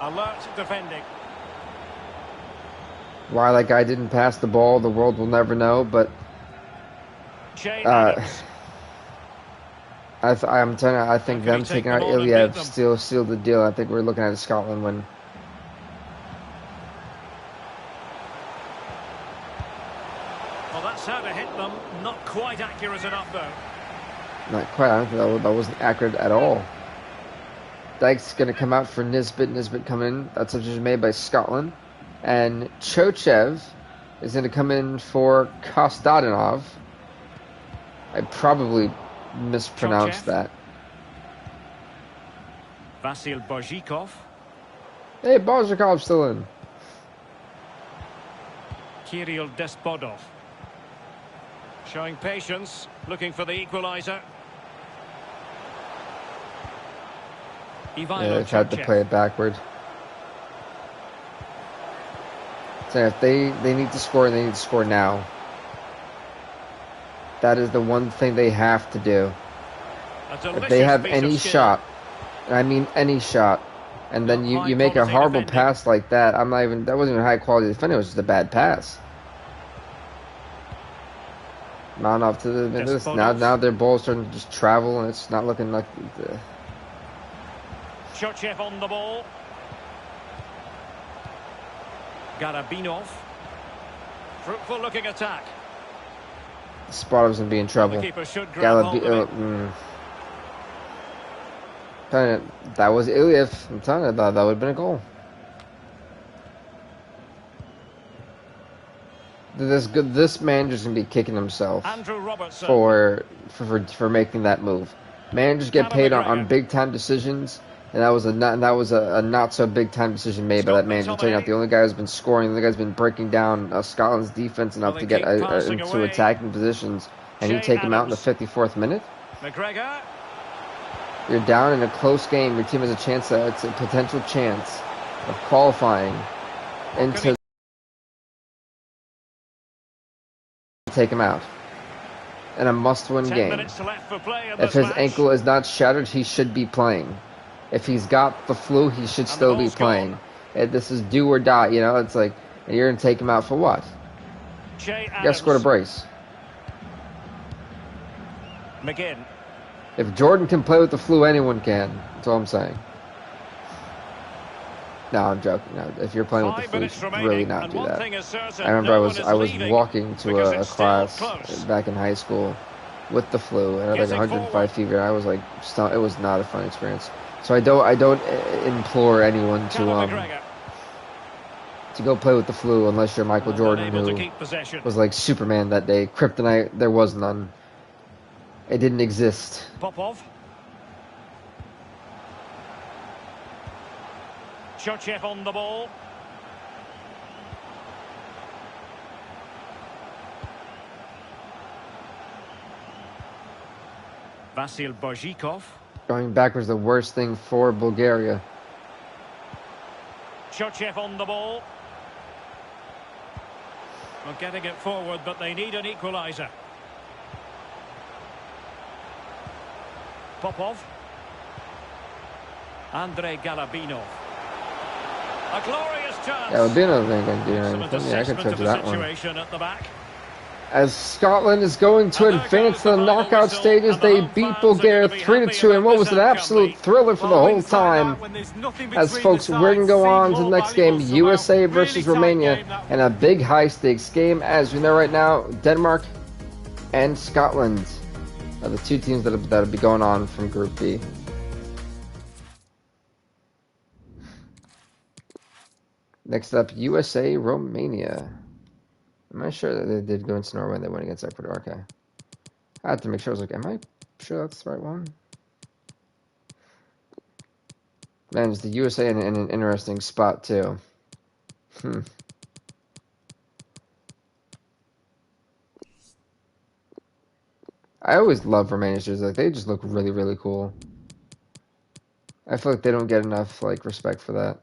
Speaker 2: Alert defending.
Speaker 1: Why that guy didn't pass the ball, the world will never know, but I think them taking out Iliev still sealed the deal. I think we're looking at a Scotland win.
Speaker 2: Well, that's how to hit them. Not quite accurate enough, though.
Speaker 1: Not quite. I don't think that wasn't accurate at all. Dyke's going to come out for Nisbet. Nisbet coming in. That substitution made by Scotland. And Chochev is going to come in for Kostadinov. I probably mispronounced that.
Speaker 2: Vasil Bozhikov.
Speaker 1: Hey, Bozhikov's still in.
Speaker 2: Kirill Despodov. Showing patience, looking for the equaliser.
Speaker 1: Yeah, they tried to play it backward. So if they need to score, they need to score now. That is the one thing they have to do. If they have any shot, and I mean any shot, and then you make a horrible pass like that, that wasn't even high quality defending, it was just a bad pass. Not off to the now their ball's starting to just travel, and it's not looking like the...
Speaker 2: Chochev on the ball. Garabinov. Fruitful looking attack.
Speaker 1: Spartov's gonna be in trouble. That was Iliev. I'm telling you, that would have been a goal. This manager's gonna be kicking himself for making that move. Managers get paid on big time decisions, and that was a not so big time decision made by that manager. Taking out the only guy who's been scoring, the only guy who's been breaking down Scotland's defense enough to get into attacking positions, and you take him out in the 54th minute.
Speaker 2: McGregor.
Speaker 1: You're down in a close game. Your team has a chance. It's a potential chance of qualifying into. Take him out in a must-win game. If his ankle is not shattered, he should be playing. If he's got the flu, he should still be playing. This is do or die, it's like, and you're going to take him out for what? You got to score a brace.
Speaker 2: McGinn.
Speaker 1: If Jordan can play with the flu, anyone can. That's all I'm saying. No, I'm joking. No, if you're playing with the flu, you should really not do that. I remember I was walking to a class back in high school with the flu, and I had like 105 fever. I was like, it was not a fun experience. So I don't implore anyone to go play with the flu unless you're Michael Jordan, who was like Superman that day. Kryptonite, there was none. It didn't exist.
Speaker 2: Popov. Chochev on the ball. Vasil Bozhikov.
Speaker 1: Going backwards is the worst thing for Bulgaria.
Speaker 2: Chochev on the ball. Well, getting it forward, but they need an equaliser. Popov. Andrei Galabinov. A glorious chance.
Speaker 1: Galabinov ain't gonna do anything. Yeah, I can touch that one.
Speaker 2: At the back.
Speaker 1: As Scotland is going to advance to the knockout stages, they beat Bulgaria 3-2, and what was an absolute thriller for the whole time. As folks, we're going to go on to the next game, USA versus Romania, and a big high-stakes game. As we know right now, Denmark and Scotland are the two teams that'll be going on from Group B. Next up, USA Romania. Am I sure that they did go into Norway and they went against Ecuador? Okay. I had to make sure. I was like, am I sure that's the right one? Man, is the USA in an interesting spot, too. I always love Romania's jerseys. Like, they just look really, really cool. I feel like they don't get enough, like, respect for that.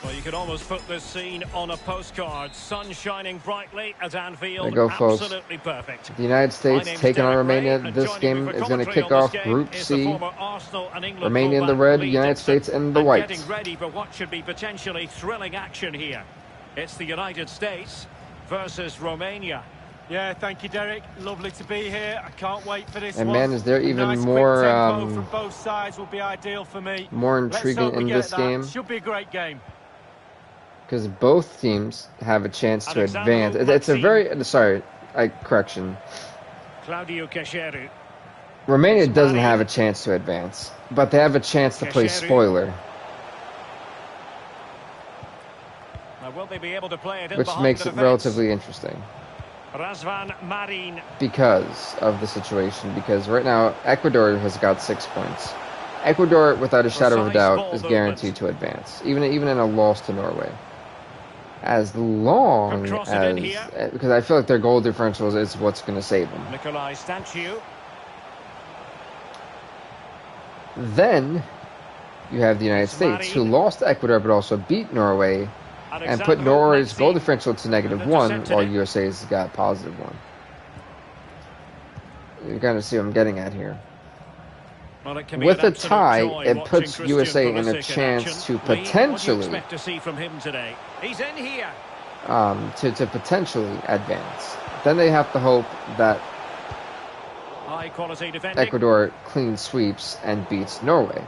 Speaker 2: Well, you could almost put this scene on a postcard. Sun shining brightly at Anfield.
Speaker 1: There you go, folks.
Speaker 2: Absolutely perfect.
Speaker 1: The United States taking on Romania. This game is going to kick off Group C. Romania in the red, United States in the white.
Speaker 2: Getting ready for what should be potentially thrilling action here. It's the United States versus Romania.
Speaker 3: Yeah, thank you, Derek. Lovely to be here. I can't wait for this.
Speaker 1: And man, is there even more
Speaker 3: from both sides will be ideal for me.
Speaker 1: More intriguing in this game.
Speaker 3: Should be a great game.
Speaker 1: Because both teams have a chance to advance. It's a very... Sorry, correction. Romania doesn't have a chance to advance, but they have a chance to play spoiler.
Speaker 2: Will they be able to play it in
Speaker 1: which makes it relatively interesting. Because of the situation. Because right now, Ecuador has got 6 points. Ecuador, without a shadow of a doubt, is guaranteed to advance. Even in a loss to Norway. As long as... Because I feel like their goal differential is what's going to save them. Then, you have the United States, who lost to Ecuador but also beat Norway, and put Norway's goal differential to -1, while USA's got +1. You kind of see what I'm getting at here. With a tie, it puts USA in a chance to potentially to potentially advance. Then they have to hope that Ecuador clean sweeps and beats Norway.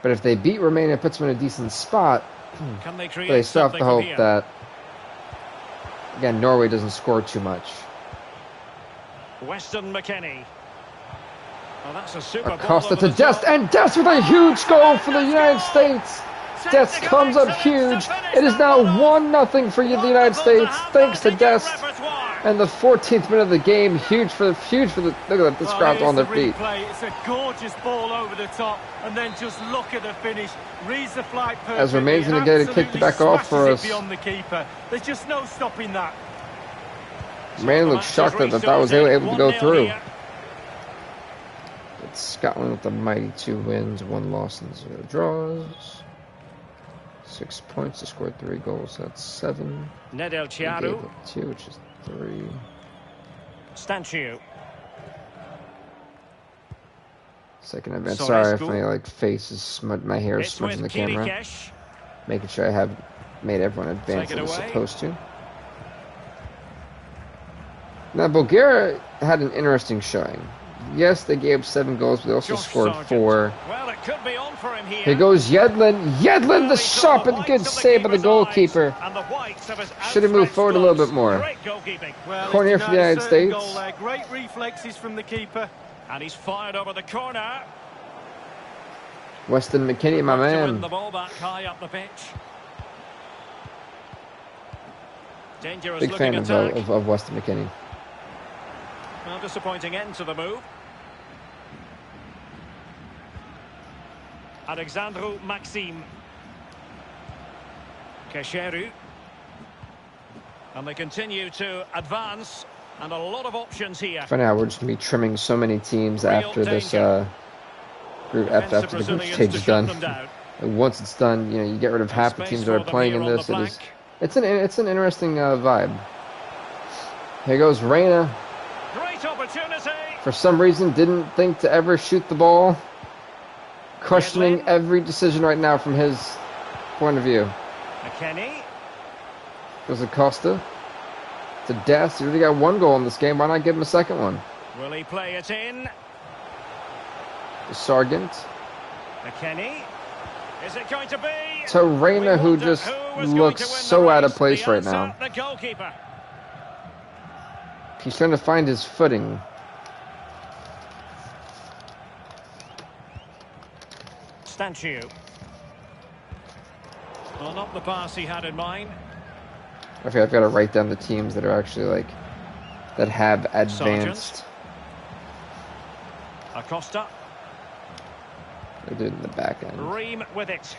Speaker 1: But if they beat Romania, it puts them in a decent spot. But they still have to hope that, again, Norway doesn't score too much.
Speaker 2: Weston McKennie. Oh, that's a super
Speaker 1: Acosta to Dest, and Dest with a huge goal for the United States. Dest comes up huge. It is now 1-0 for the United States, thanks to Dest. And the 14th minute of the game, huge for the look at that, this crowd's on their feet.
Speaker 3: It's a gorgeous ball over the top, and then just look at the finish. Reads the flight perfectly.
Speaker 1: As Romania's going to get it kicked back off for us.
Speaker 3: Beyond the keeper. There's just no stopping that.
Speaker 1: Romania looks shocked that that was able to go through. It's Scotland with the mighty 2 wins, 1 loss, and 0 draws. 6 points, they scored 3 goals, that's 7.
Speaker 2: Nedel Chiaru.
Speaker 1: 2, which is 3.
Speaker 2: Stanchiu.
Speaker 1: Second event. Sorry if my face is my hair is smudging the camera. Making sure I have made everyone advance as it's supposed to. Now Bulgaria had an interesting showing. Yes, they gave 7 goals, but they also scored 4.
Speaker 2: Well, it could be on for him here.
Speaker 1: Here goes Yedlin. Yedlin, the sharp and good save by the goalkeeper. Should have moved forward a little bit more. Corner here for the United States.
Speaker 3: Great reflexes from the keeper.
Speaker 2: And he's fired over the corner.
Speaker 1: Weston McKennie, my man.
Speaker 2: The ball back high up the pitch. Dangerous
Speaker 1: big fan of Weston McKennie.
Speaker 2: Well, disappointing end to the move. Alexandru Maxim. Kesheru. And they continue to advance. And a lot of options here.
Speaker 1: For now, we're just going to be trimming so many teams after this Group F, after the group stage is done. And once it's done, you get rid of half the teams that are playing in this. It's an interesting vibe. Here goes Reina.
Speaker 2: Great opportunity.
Speaker 1: For some reason, didn't think to ever shoot the ball. questioning every decision right now from his point of view.
Speaker 2: McKennie.
Speaker 1: Goes Acosta. To Dest. He already got one goal in this game. Why not give him a second one?
Speaker 2: Will he play it in?
Speaker 1: To Sargent.
Speaker 2: McKennie. Is it going to be?
Speaker 1: To Reina, who just looks so out of place right now.
Speaker 2: The goalkeeper.
Speaker 1: He's trying to find his footing.
Speaker 2: Stanciu. Well, not the pass he had in mind.
Speaker 1: Okay, I've got to write down the teams that are actually like that have advanced.
Speaker 2: Sargent. Acosta.
Speaker 1: They do it in the back end.
Speaker 2: Ream with it.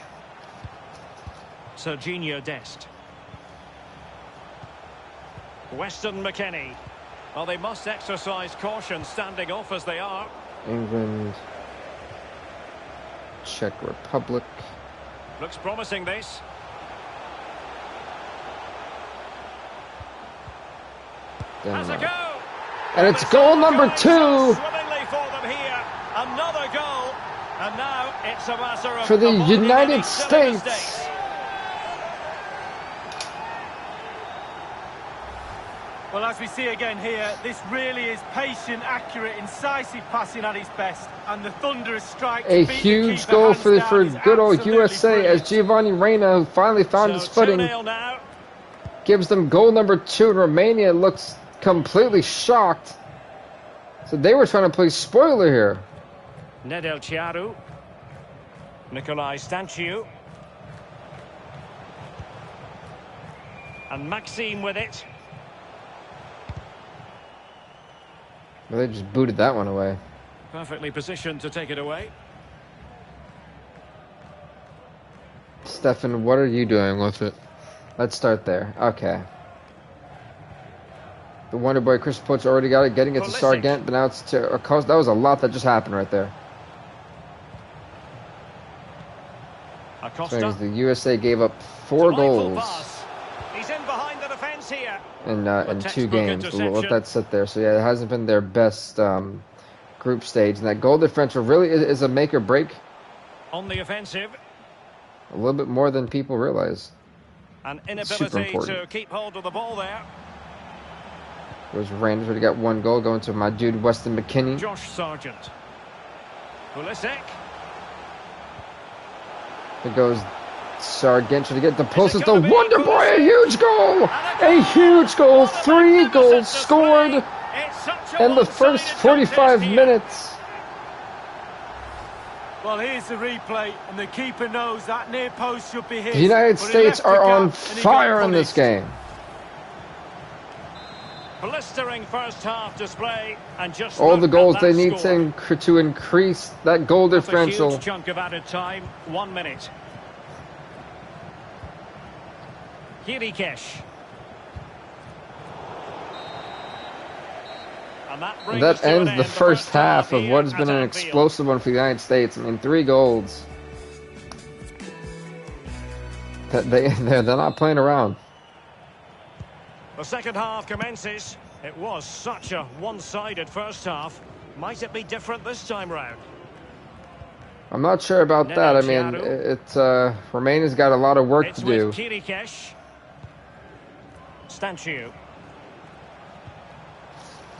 Speaker 2: Serginho Dest. Weston McKennie. Well, they must exercise caution standing off as they are.
Speaker 1: England. Czech Republic.
Speaker 2: Looks promising, this. Has a go.
Speaker 1: And it's goal number 2.
Speaker 2: Swimmingly for them here. Another goal. And now it's a matter of
Speaker 1: for the United States.
Speaker 3: Well, as we see again here, this really is patient, accurate, incisive passing at its best, and the thunderous strike.
Speaker 1: A huge goal for good old USA brilliant. As Giovanni Reina, who finally found his footing, gives them goal number 2. And Romania looks completely shocked. So they were trying to play spoiler here.
Speaker 2: Nedelchiaru. Nikolai Stanciu. And Maxime with it.
Speaker 1: Well, they just booted that one away.
Speaker 2: Perfectly positioned to take it away.
Speaker 1: Stefan, what are you doing with it? Let's start there. Okay. The Wonder Boy Chris Putt's already got it, getting it to Sargent, but now it's to Acosta. That was a lot that just happened right there.
Speaker 2: Acosta.
Speaker 1: The USA gave up 4 goals.
Speaker 2: He's in behind the defense here.
Speaker 1: In 2 games. We'll let that sit there. So yeah, it hasn't been their best group stage, and that goal differential really is a make or break.
Speaker 2: On the offensive.
Speaker 1: A little bit more than people realize.
Speaker 2: An inability to keep hold of the ball there.
Speaker 1: There's Randers already got 1 goal going to my dude Weston McKennie.
Speaker 2: Josh Sargent. Pulisic.
Speaker 1: It goes Sargent to get the post. It's the Wonder Boy, a huge goal! A huge goal! 3 goals scored in the first 45 minutes.
Speaker 3: Well, here's the replay, and the keeper knows that near post should be his.
Speaker 1: The United States are on fire in this game.
Speaker 2: Blistering first half display, and just
Speaker 1: all the goals they need to increase that goal differential.
Speaker 2: A huge chunk of added time, 1 minute. Kirikesh.
Speaker 1: And that ends the first half of what has been an explosive one for the United States. I mean, 3 goals. They're not playing around.
Speaker 2: The second half commences. It was such a one-sided first half. Might it be different this time round?
Speaker 1: I'm not sure about that. I mean, Romania's got a lot of work to do.
Speaker 2: Kirikesh. Stanciu.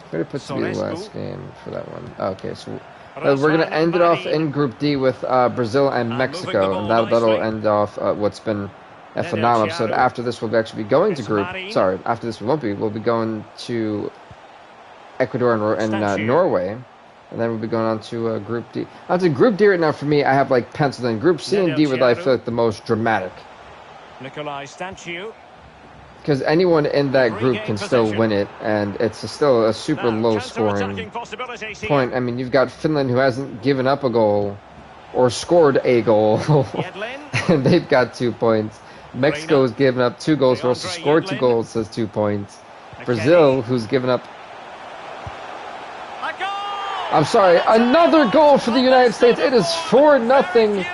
Speaker 1: I'm going to put to be the last game for that one. Okay, so we're going to end it off in Group D with Brazil and Mexico, and that'll end off what's been a phenomenal episode. After this, we'll actually be going to group. Sorry, after this we won't be. We'll be going to Ecuador and Norway, and then we'll be going on to Group D. On to Group D right now for me, I have like penciled in. Group C and D were I feel like the most dramatic.
Speaker 2: Nikolai Stanciu.
Speaker 1: Because anyone in that group can still win it, and it's still a super low-scoring point. I mean, you've got Finland, who hasn't given up a goal or scored a goal, and they've got 2 points. Mexico has given up 2 goals, who also scored 2 goals, has 2 points. Brazil, who's given up... I'm sorry, another goal for the United States. It is 4-0.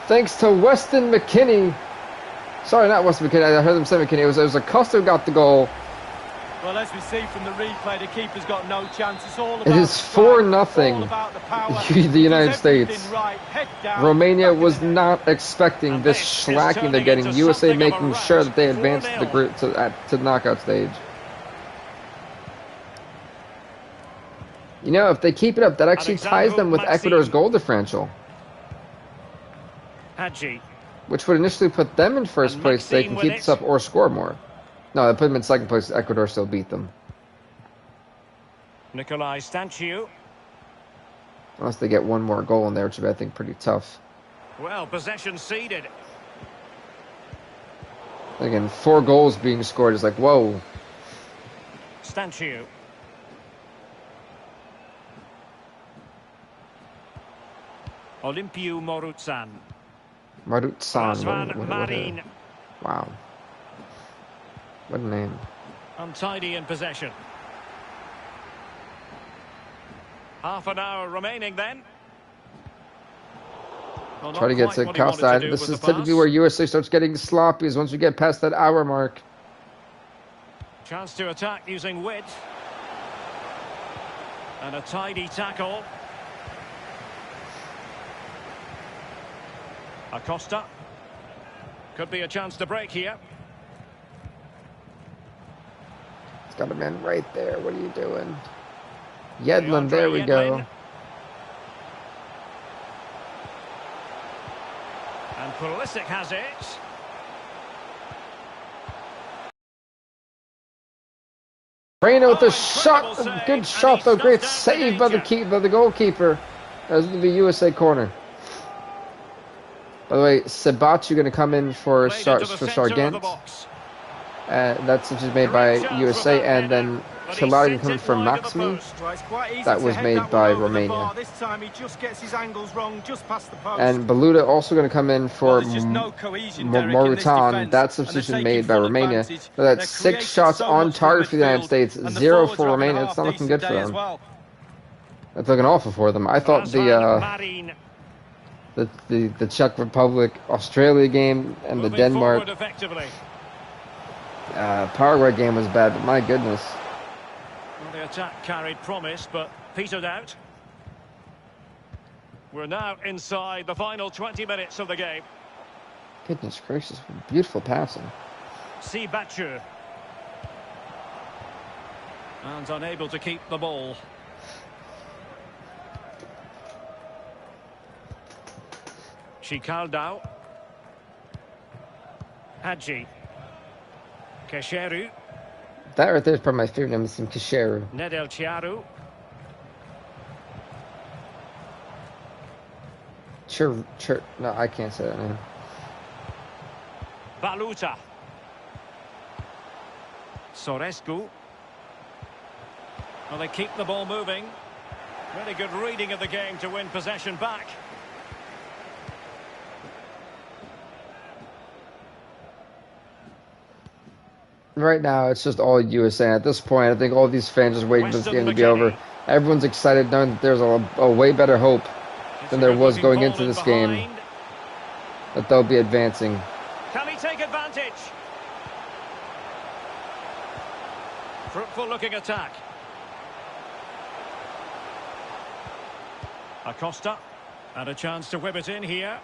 Speaker 1: Thanks to Weston McKennie. Sorry, not Weston McKennie. I heard them say McKennie. It was Acosta who got the goal.
Speaker 3: Well, as we see from the replay, the keeper's got no chance. It's all about
Speaker 1: it is 4-0 the United States.
Speaker 3: Right, down,
Speaker 1: Romania was not expecting this shellacking they're getting. USA making sure that they advance to the group to the knockout stage. You know, if they keep it up, that actually ties them with Ecuador's goal differential, which would initially put them in first place. They can keep this up or score more. No, they put them in second place. Ecuador still beat them.
Speaker 2: Nikolai Stanciu.
Speaker 1: Unless they get one more goal in there, which would be, I think, pretty tough.
Speaker 2: Well, possession ceded.
Speaker 1: Again, 4 goals being scored is like, whoa.
Speaker 2: Stanciu. Olimpiu Morutsan.
Speaker 1: Morutsan. Wow. What a name.
Speaker 2: Untidy in possession. Half an hour remaining then. Well,
Speaker 1: try to get to Costa. This is typically where USA starts getting sloppy, is once we get past that hour mark.
Speaker 2: Chance to attack using width. And a tidy tackle. Acosta. Could be a chance to break here.
Speaker 1: It's got a man right there. What are you doing? Yedlin, there we go.
Speaker 2: And Pulisic has it.
Speaker 1: Reina with a shot. Good shot, though. Great save by the goalkeeper. That was going to be USA corner. By the way, Sebatu going to come in for Sargent. That's just made by USA, and then Chilari coming for Maximi. That was made by Romania. And Baluta also going to come in for Morutan. That substitution made by Romania. So that's 6 shots on target for the United States, 0 for Romania. It's not looking good for them. It's looking awful for them. I thought the Czech Republic Australia game and the Denmark Paraguay game was bad, but my goodness.
Speaker 2: Well, the attack carried promise, but petered out. We're now inside the final 20 minutes of the game.
Speaker 1: Goodness gracious, beautiful passing.
Speaker 2: Sebatu. And unable to keep the ball. Chicaldao. Hadji. Kesheru.
Speaker 1: That right there is probably my favorite name, is Kesheru.
Speaker 2: Nedel Chiaru.
Speaker 1: No, I can't say that name.
Speaker 2: Baluta. Sorescu. Well, they keep the ball moving. Really good reading of the game to win possession back.
Speaker 1: Right now, it's just all USA. At this point, I think all these fans are waiting for this game to be over. Everyone's excited knowing that there's a way better hope than there was going into this game. That they'll be advancing.
Speaker 2: Can he take advantage? Fruitful looking attack. Acosta. And a chance to whip it in here.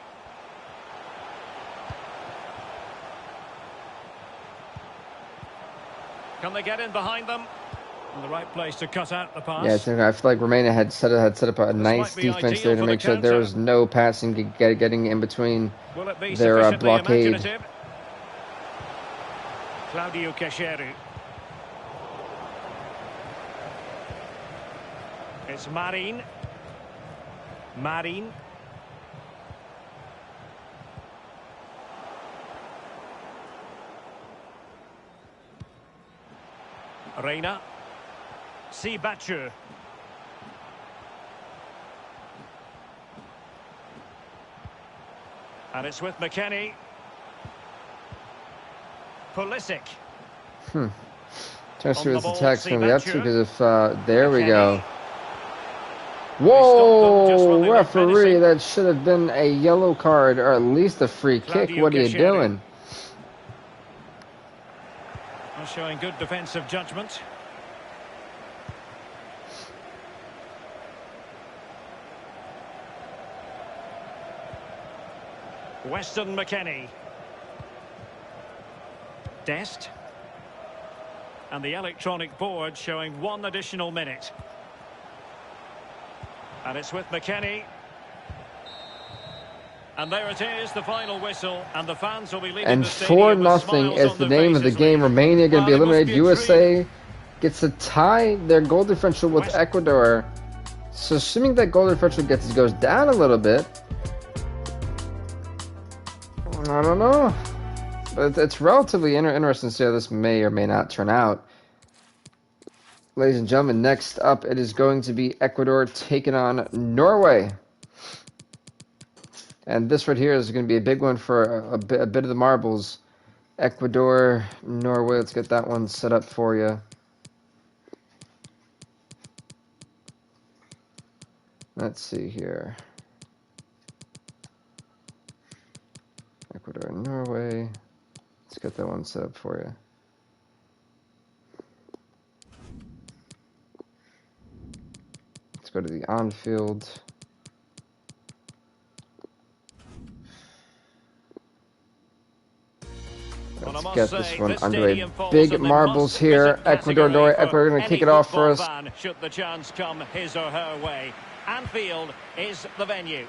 Speaker 2: Can they get in behind them? In the right place to cut out the pass.
Speaker 1: Yeah, I feel like Romania had set up a nice defense there to make sure there was no passing getting in between their blockade.
Speaker 2: Claudio Kesheru. It's Marin. Reina. Sebatu. And it's with McKennie. Pulisic.
Speaker 1: Trying to see what this attack's going to be up to, because if there we go. Whoa, referee, that should have been a yellow card or at least a free kick. What are you doing?
Speaker 2: Showing good defensive judgment. Weston McKennie. Dest. And the electronic board showing 1 additional minute. And it's with McKennie. And there it is, the final whistle, and the fans will be leaving the stadium with smiles
Speaker 1: 4-0 is
Speaker 2: on
Speaker 1: the
Speaker 2: their
Speaker 1: name of the
Speaker 2: faces,
Speaker 1: game.
Speaker 2: really.
Speaker 1: Romania going to be
Speaker 2: Well, it must
Speaker 1: eliminated.
Speaker 2: be a
Speaker 1: USA gets to tie their goal differential with Ecuador. So assuming that goal differential goes down a little bit, I don't know. But it's relatively interesting to see how this may or may not turn out. Ladies and gentlemen, next up it is going to be Ecuador taking on Norway. And this right here is going to be a big one for a bit of the marbles. Ecuador, Norway. Let's get that one set up for you. Let's see here. Ecuador, Norway. Let's get that one set up for you. Let's go to the on-field. Let's get this one underway. Big marbles here. Ecuador, Norway. Ecuador going to kick it off for us.
Speaker 2: Should the chance come his or her way. Anfield is the venue.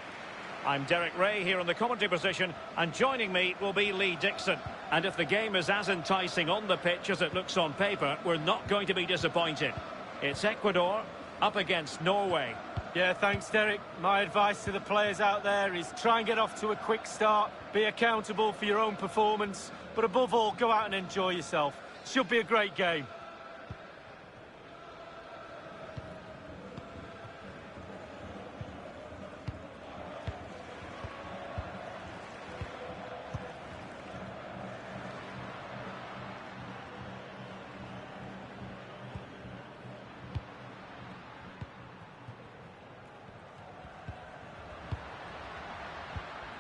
Speaker 2: I'm Derek Ray here in the commentary position, and joining me will be Lee Dixon. And if the game is as enticing on the pitch as it looks on paper, we're not going to be disappointed. It's Ecuador up against Norway.
Speaker 3: Yeah, thanks, Derek. My advice to the players out there is try and get off to a quick start, be accountable for your own performance, but above all, go out and enjoy yourself. Should be a great game.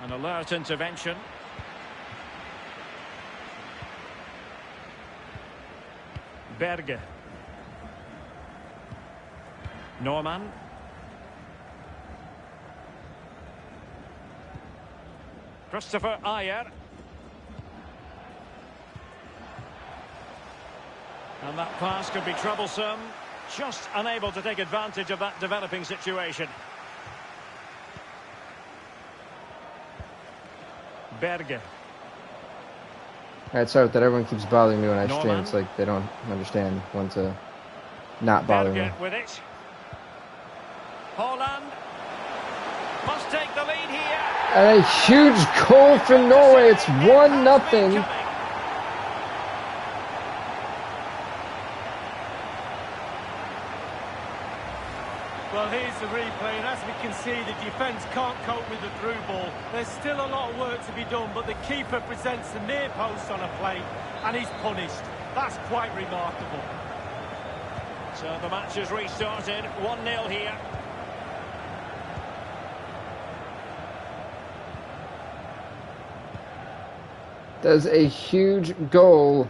Speaker 2: An alert intervention. Berge. Norman. Christopher Ayer. And that pass could be troublesome. Just unable to take advantage of that developing situation. Berge.
Speaker 1: Alright, sorry, that everyone keeps bothering me when I stream. It's like they don't understand when to not bother me.
Speaker 2: With it. Holland must take the lead here.
Speaker 1: And a huge goal for Norway. It's 1-0.
Speaker 3: Well, here's the replay, and as we can see, the defence can't cope with the through ball. There's still a lot of work to be done, but the keeper presents the near post on a plate, and he's punished. That's quite remarkable.
Speaker 2: So the match has restarted, 1-0 here.
Speaker 1: Does a huge goal.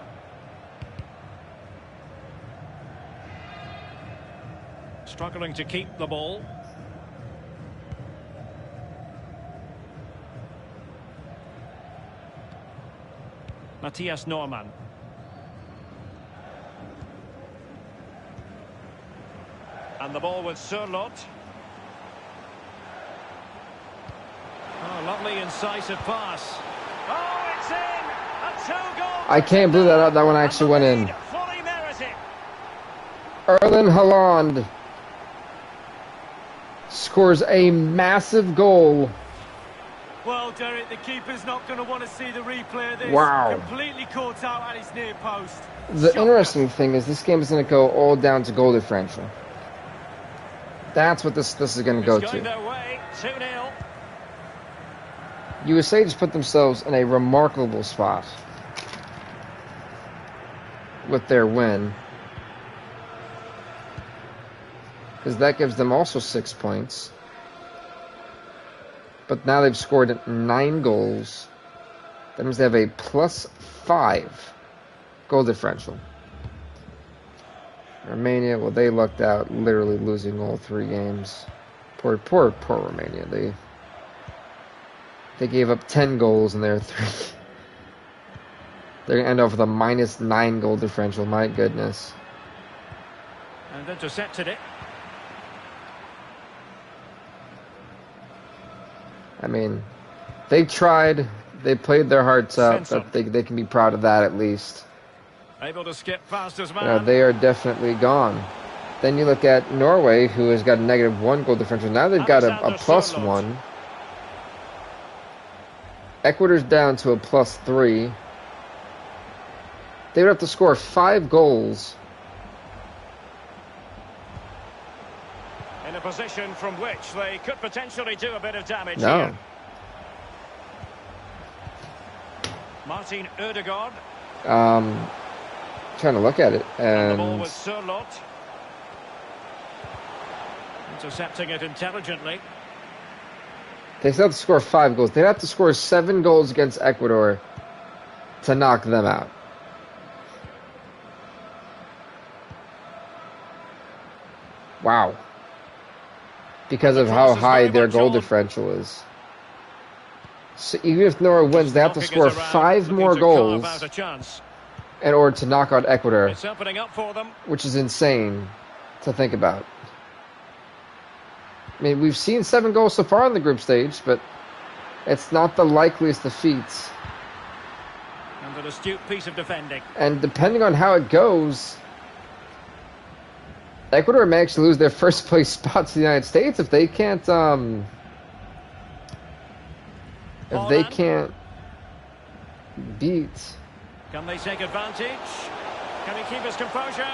Speaker 2: Struggling to keep the ball. Matthias Norman. And the ball with Sørloth. Oh, lovely incisive pass. Oh, it's in! A two-goal.
Speaker 1: I can't believe that one actually went in.
Speaker 2: Fully merited.
Speaker 1: Erling Haaland scores a massive goal.
Speaker 3: Well, Derek, the keeper's not going to want to see the replay of this.
Speaker 1: Wow.
Speaker 3: Completely caught out at his near post.
Speaker 1: The interesting thing is this game is going to go all down to goal differential. That's what this is going to go to.
Speaker 2: Their way, 2-0.
Speaker 1: USA just put themselves in a remarkable spot with their win, because that gives them also 6 points. But now they've scored 9 goals. That means they have a +5 goal differential. Romania, well, they lucked out, literally losing all 3 games. Poor Romania. They gave up 10 goals in their 3. They're going to end up with a -9 goal differential. My goodness.
Speaker 2: And intercepted it.
Speaker 1: I mean, they tried. They played their hearts out. But they can be proud of that at least.
Speaker 2: Able to skip past his man.
Speaker 1: They are definitely gone. Then you look at Norway, who has got a -1 goal differential. Now they've got a +1. Ecuador's down to a +3. They would have to score 5 goals.
Speaker 2: In a position from which they could potentially do a bit of damage
Speaker 1: No.
Speaker 2: here. Martin Ødegaard.
Speaker 1: Trying to look at it,
Speaker 2: And the ball
Speaker 1: and
Speaker 2: with Sørloth. Intercepting it intelligently.
Speaker 1: they still have to score 5 goals. They'd have to score 7 goals against Ecuador to knock them out. Wow. Because of how high their goal differential is. So even if Norway wins, they have to score 5 more goals in order to knock out Ecuador,
Speaker 2: It's opening up for them.
Speaker 1: which is insane to think about. I mean, we've seen 7 goals so far in the group stage, but it's not the likeliest of feats.
Speaker 2: And an astute piece of defending.
Speaker 1: And depending on how it goes, Ecuador may actually lose their first place spot to the United States if they can't beat.
Speaker 2: Can they take advantage? Can he keep his composure?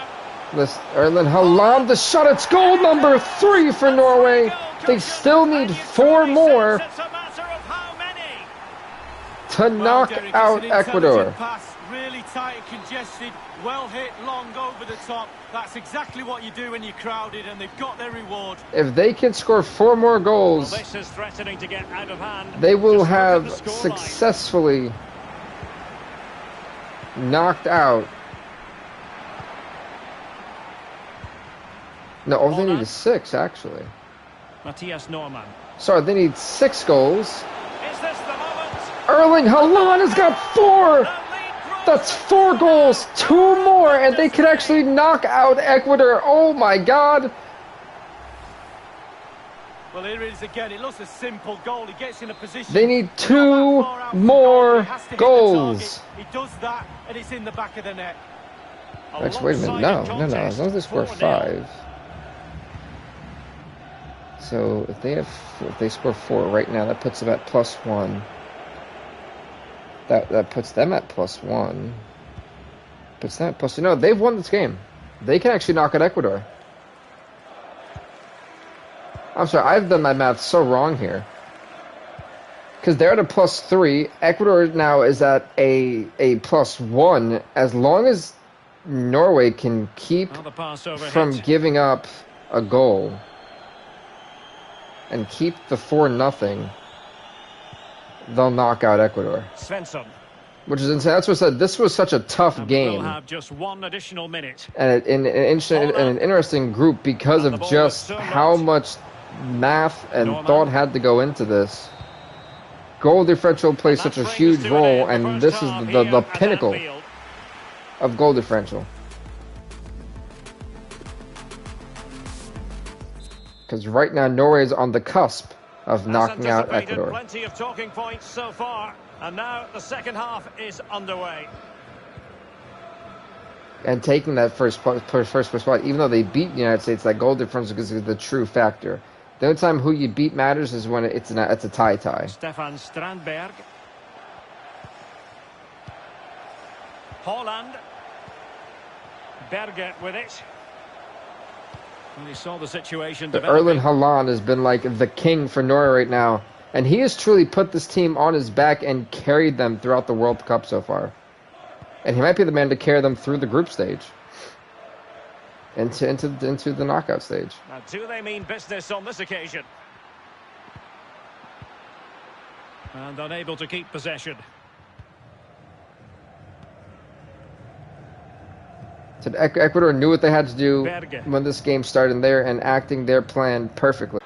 Speaker 1: Erling Haaland, the shot, it's goal number 3 for Norway. They still need 4 more
Speaker 2: It's a matter of how many.
Speaker 1: to knock
Speaker 3: Derek,
Speaker 1: out
Speaker 3: it's an
Speaker 1: Ecuador.
Speaker 3: intelligent pass, really tight and congested, well hit, long over the top. That's exactly what you do when you're crowded, and they've got their reward.
Speaker 1: If they can score 4 more
Speaker 2: Well,
Speaker 1: goals,
Speaker 2: this is threatening to get out of hand.
Speaker 1: they will
Speaker 2: Just look at
Speaker 1: have
Speaker 2: the scoreline.
Speaker 1: successfully knocked out. No, all they need is 6, actually.
Speaker 2: Matthias Norman.
Speaker 1: Sorry, they need 6 goals.
Speaker 2: Is this the moment?
Speaker 1: Erling Haaland has got 4!
Speaker 2: The lead grows.
Speaker 1: That's 4 goals, 2 more, and they could actually knock out Ecuador. Oh my God!
Speaker 3: Well, here it is again. It looks a simple goal. He gets in a position.
Speaker 1: They need
Speaker 3: not
Speaker 1: 2
Speaker 3: that far out from
Speaker 1: more
Speaker 3: goal. He has to hit the
Speaker 1: goals.
Speaker 3: target. He does that, and it's in the back of the net.
Speaker 1: Actually, wait a minute. No. As long as they score 5. So if they score 4 right now, that puts them at +1. That puts them at +1. Puts them at +2. No, they've won this game. They can actually knock out Ecuador. I'm sorry, I've done my math so wrong here. Because they're at a +3. Ecuador now is at a +1. As long as Norway can keep
Speaker 2: Now the pass overhead.
Speaker 1: from giving up a goal and keep the 4-0, they'll knock out Ecuador.
Speaker 2: Svensson.
Speaker 1: Which is insane. That's what I said. This was such a tough
Speaker 2: And
Speaker 1: game.
Speaker 2: we'll have just 1 additional minute.
Speaker 1: And an interesting group because
Speaker 2: And the
Speaker 1: of
Speaker 2: ball
Speaker 1: just
Speaker 2: with Sørloth.
Speaker 1: how much math and
Speaker 2: Norman.
Speaker 1: thought had to go into this. Goal differential plays
Speaker 2: And
Speaker 1: such a
Speaker 2: that
Speaker 1: huge
Speaker 2: brings to an
Speaker 1: role,
Speaker 2: end the
Speaker 1: and
Speaker 2: first
Speaker 1: this is
Speaker 2: half
Speaker 1: the
Speaker 2: here at
Speaker 1: pinnacle
Speaker 2: Anfield.
Speaker 1: of goal differential. Because right now Norway is on the cusp of knocking out
Speaker 2: anticipated,
Speaker 1: Ecuador.
Speaker 2: Plenty of talking points so far, and now the second half is underway.
Speaker 1: And taking that first place spot, even though they beat the United States, that goal difference is the true factor. The only time who you beat matters is when it's a tie.
Speaker 2: Stefan Strandberg. Holland. Berger with it. And he saw the situation
Speaker 1: But
Speaker 2: developing.
Speaker 1: Erling Haaland has been like the king for Norway right now. And he has truly put this team on his back and carried them throughout the World Cup so far. And he might be the man to carry them through the group stage. Into the knockout stage.
Speaker 2: Now, do they mean business on this occasion? And unable to keep possession.
Speaker 1: So Ecuador knew what they had to do when this game started, and they're enacting their plan perfectly.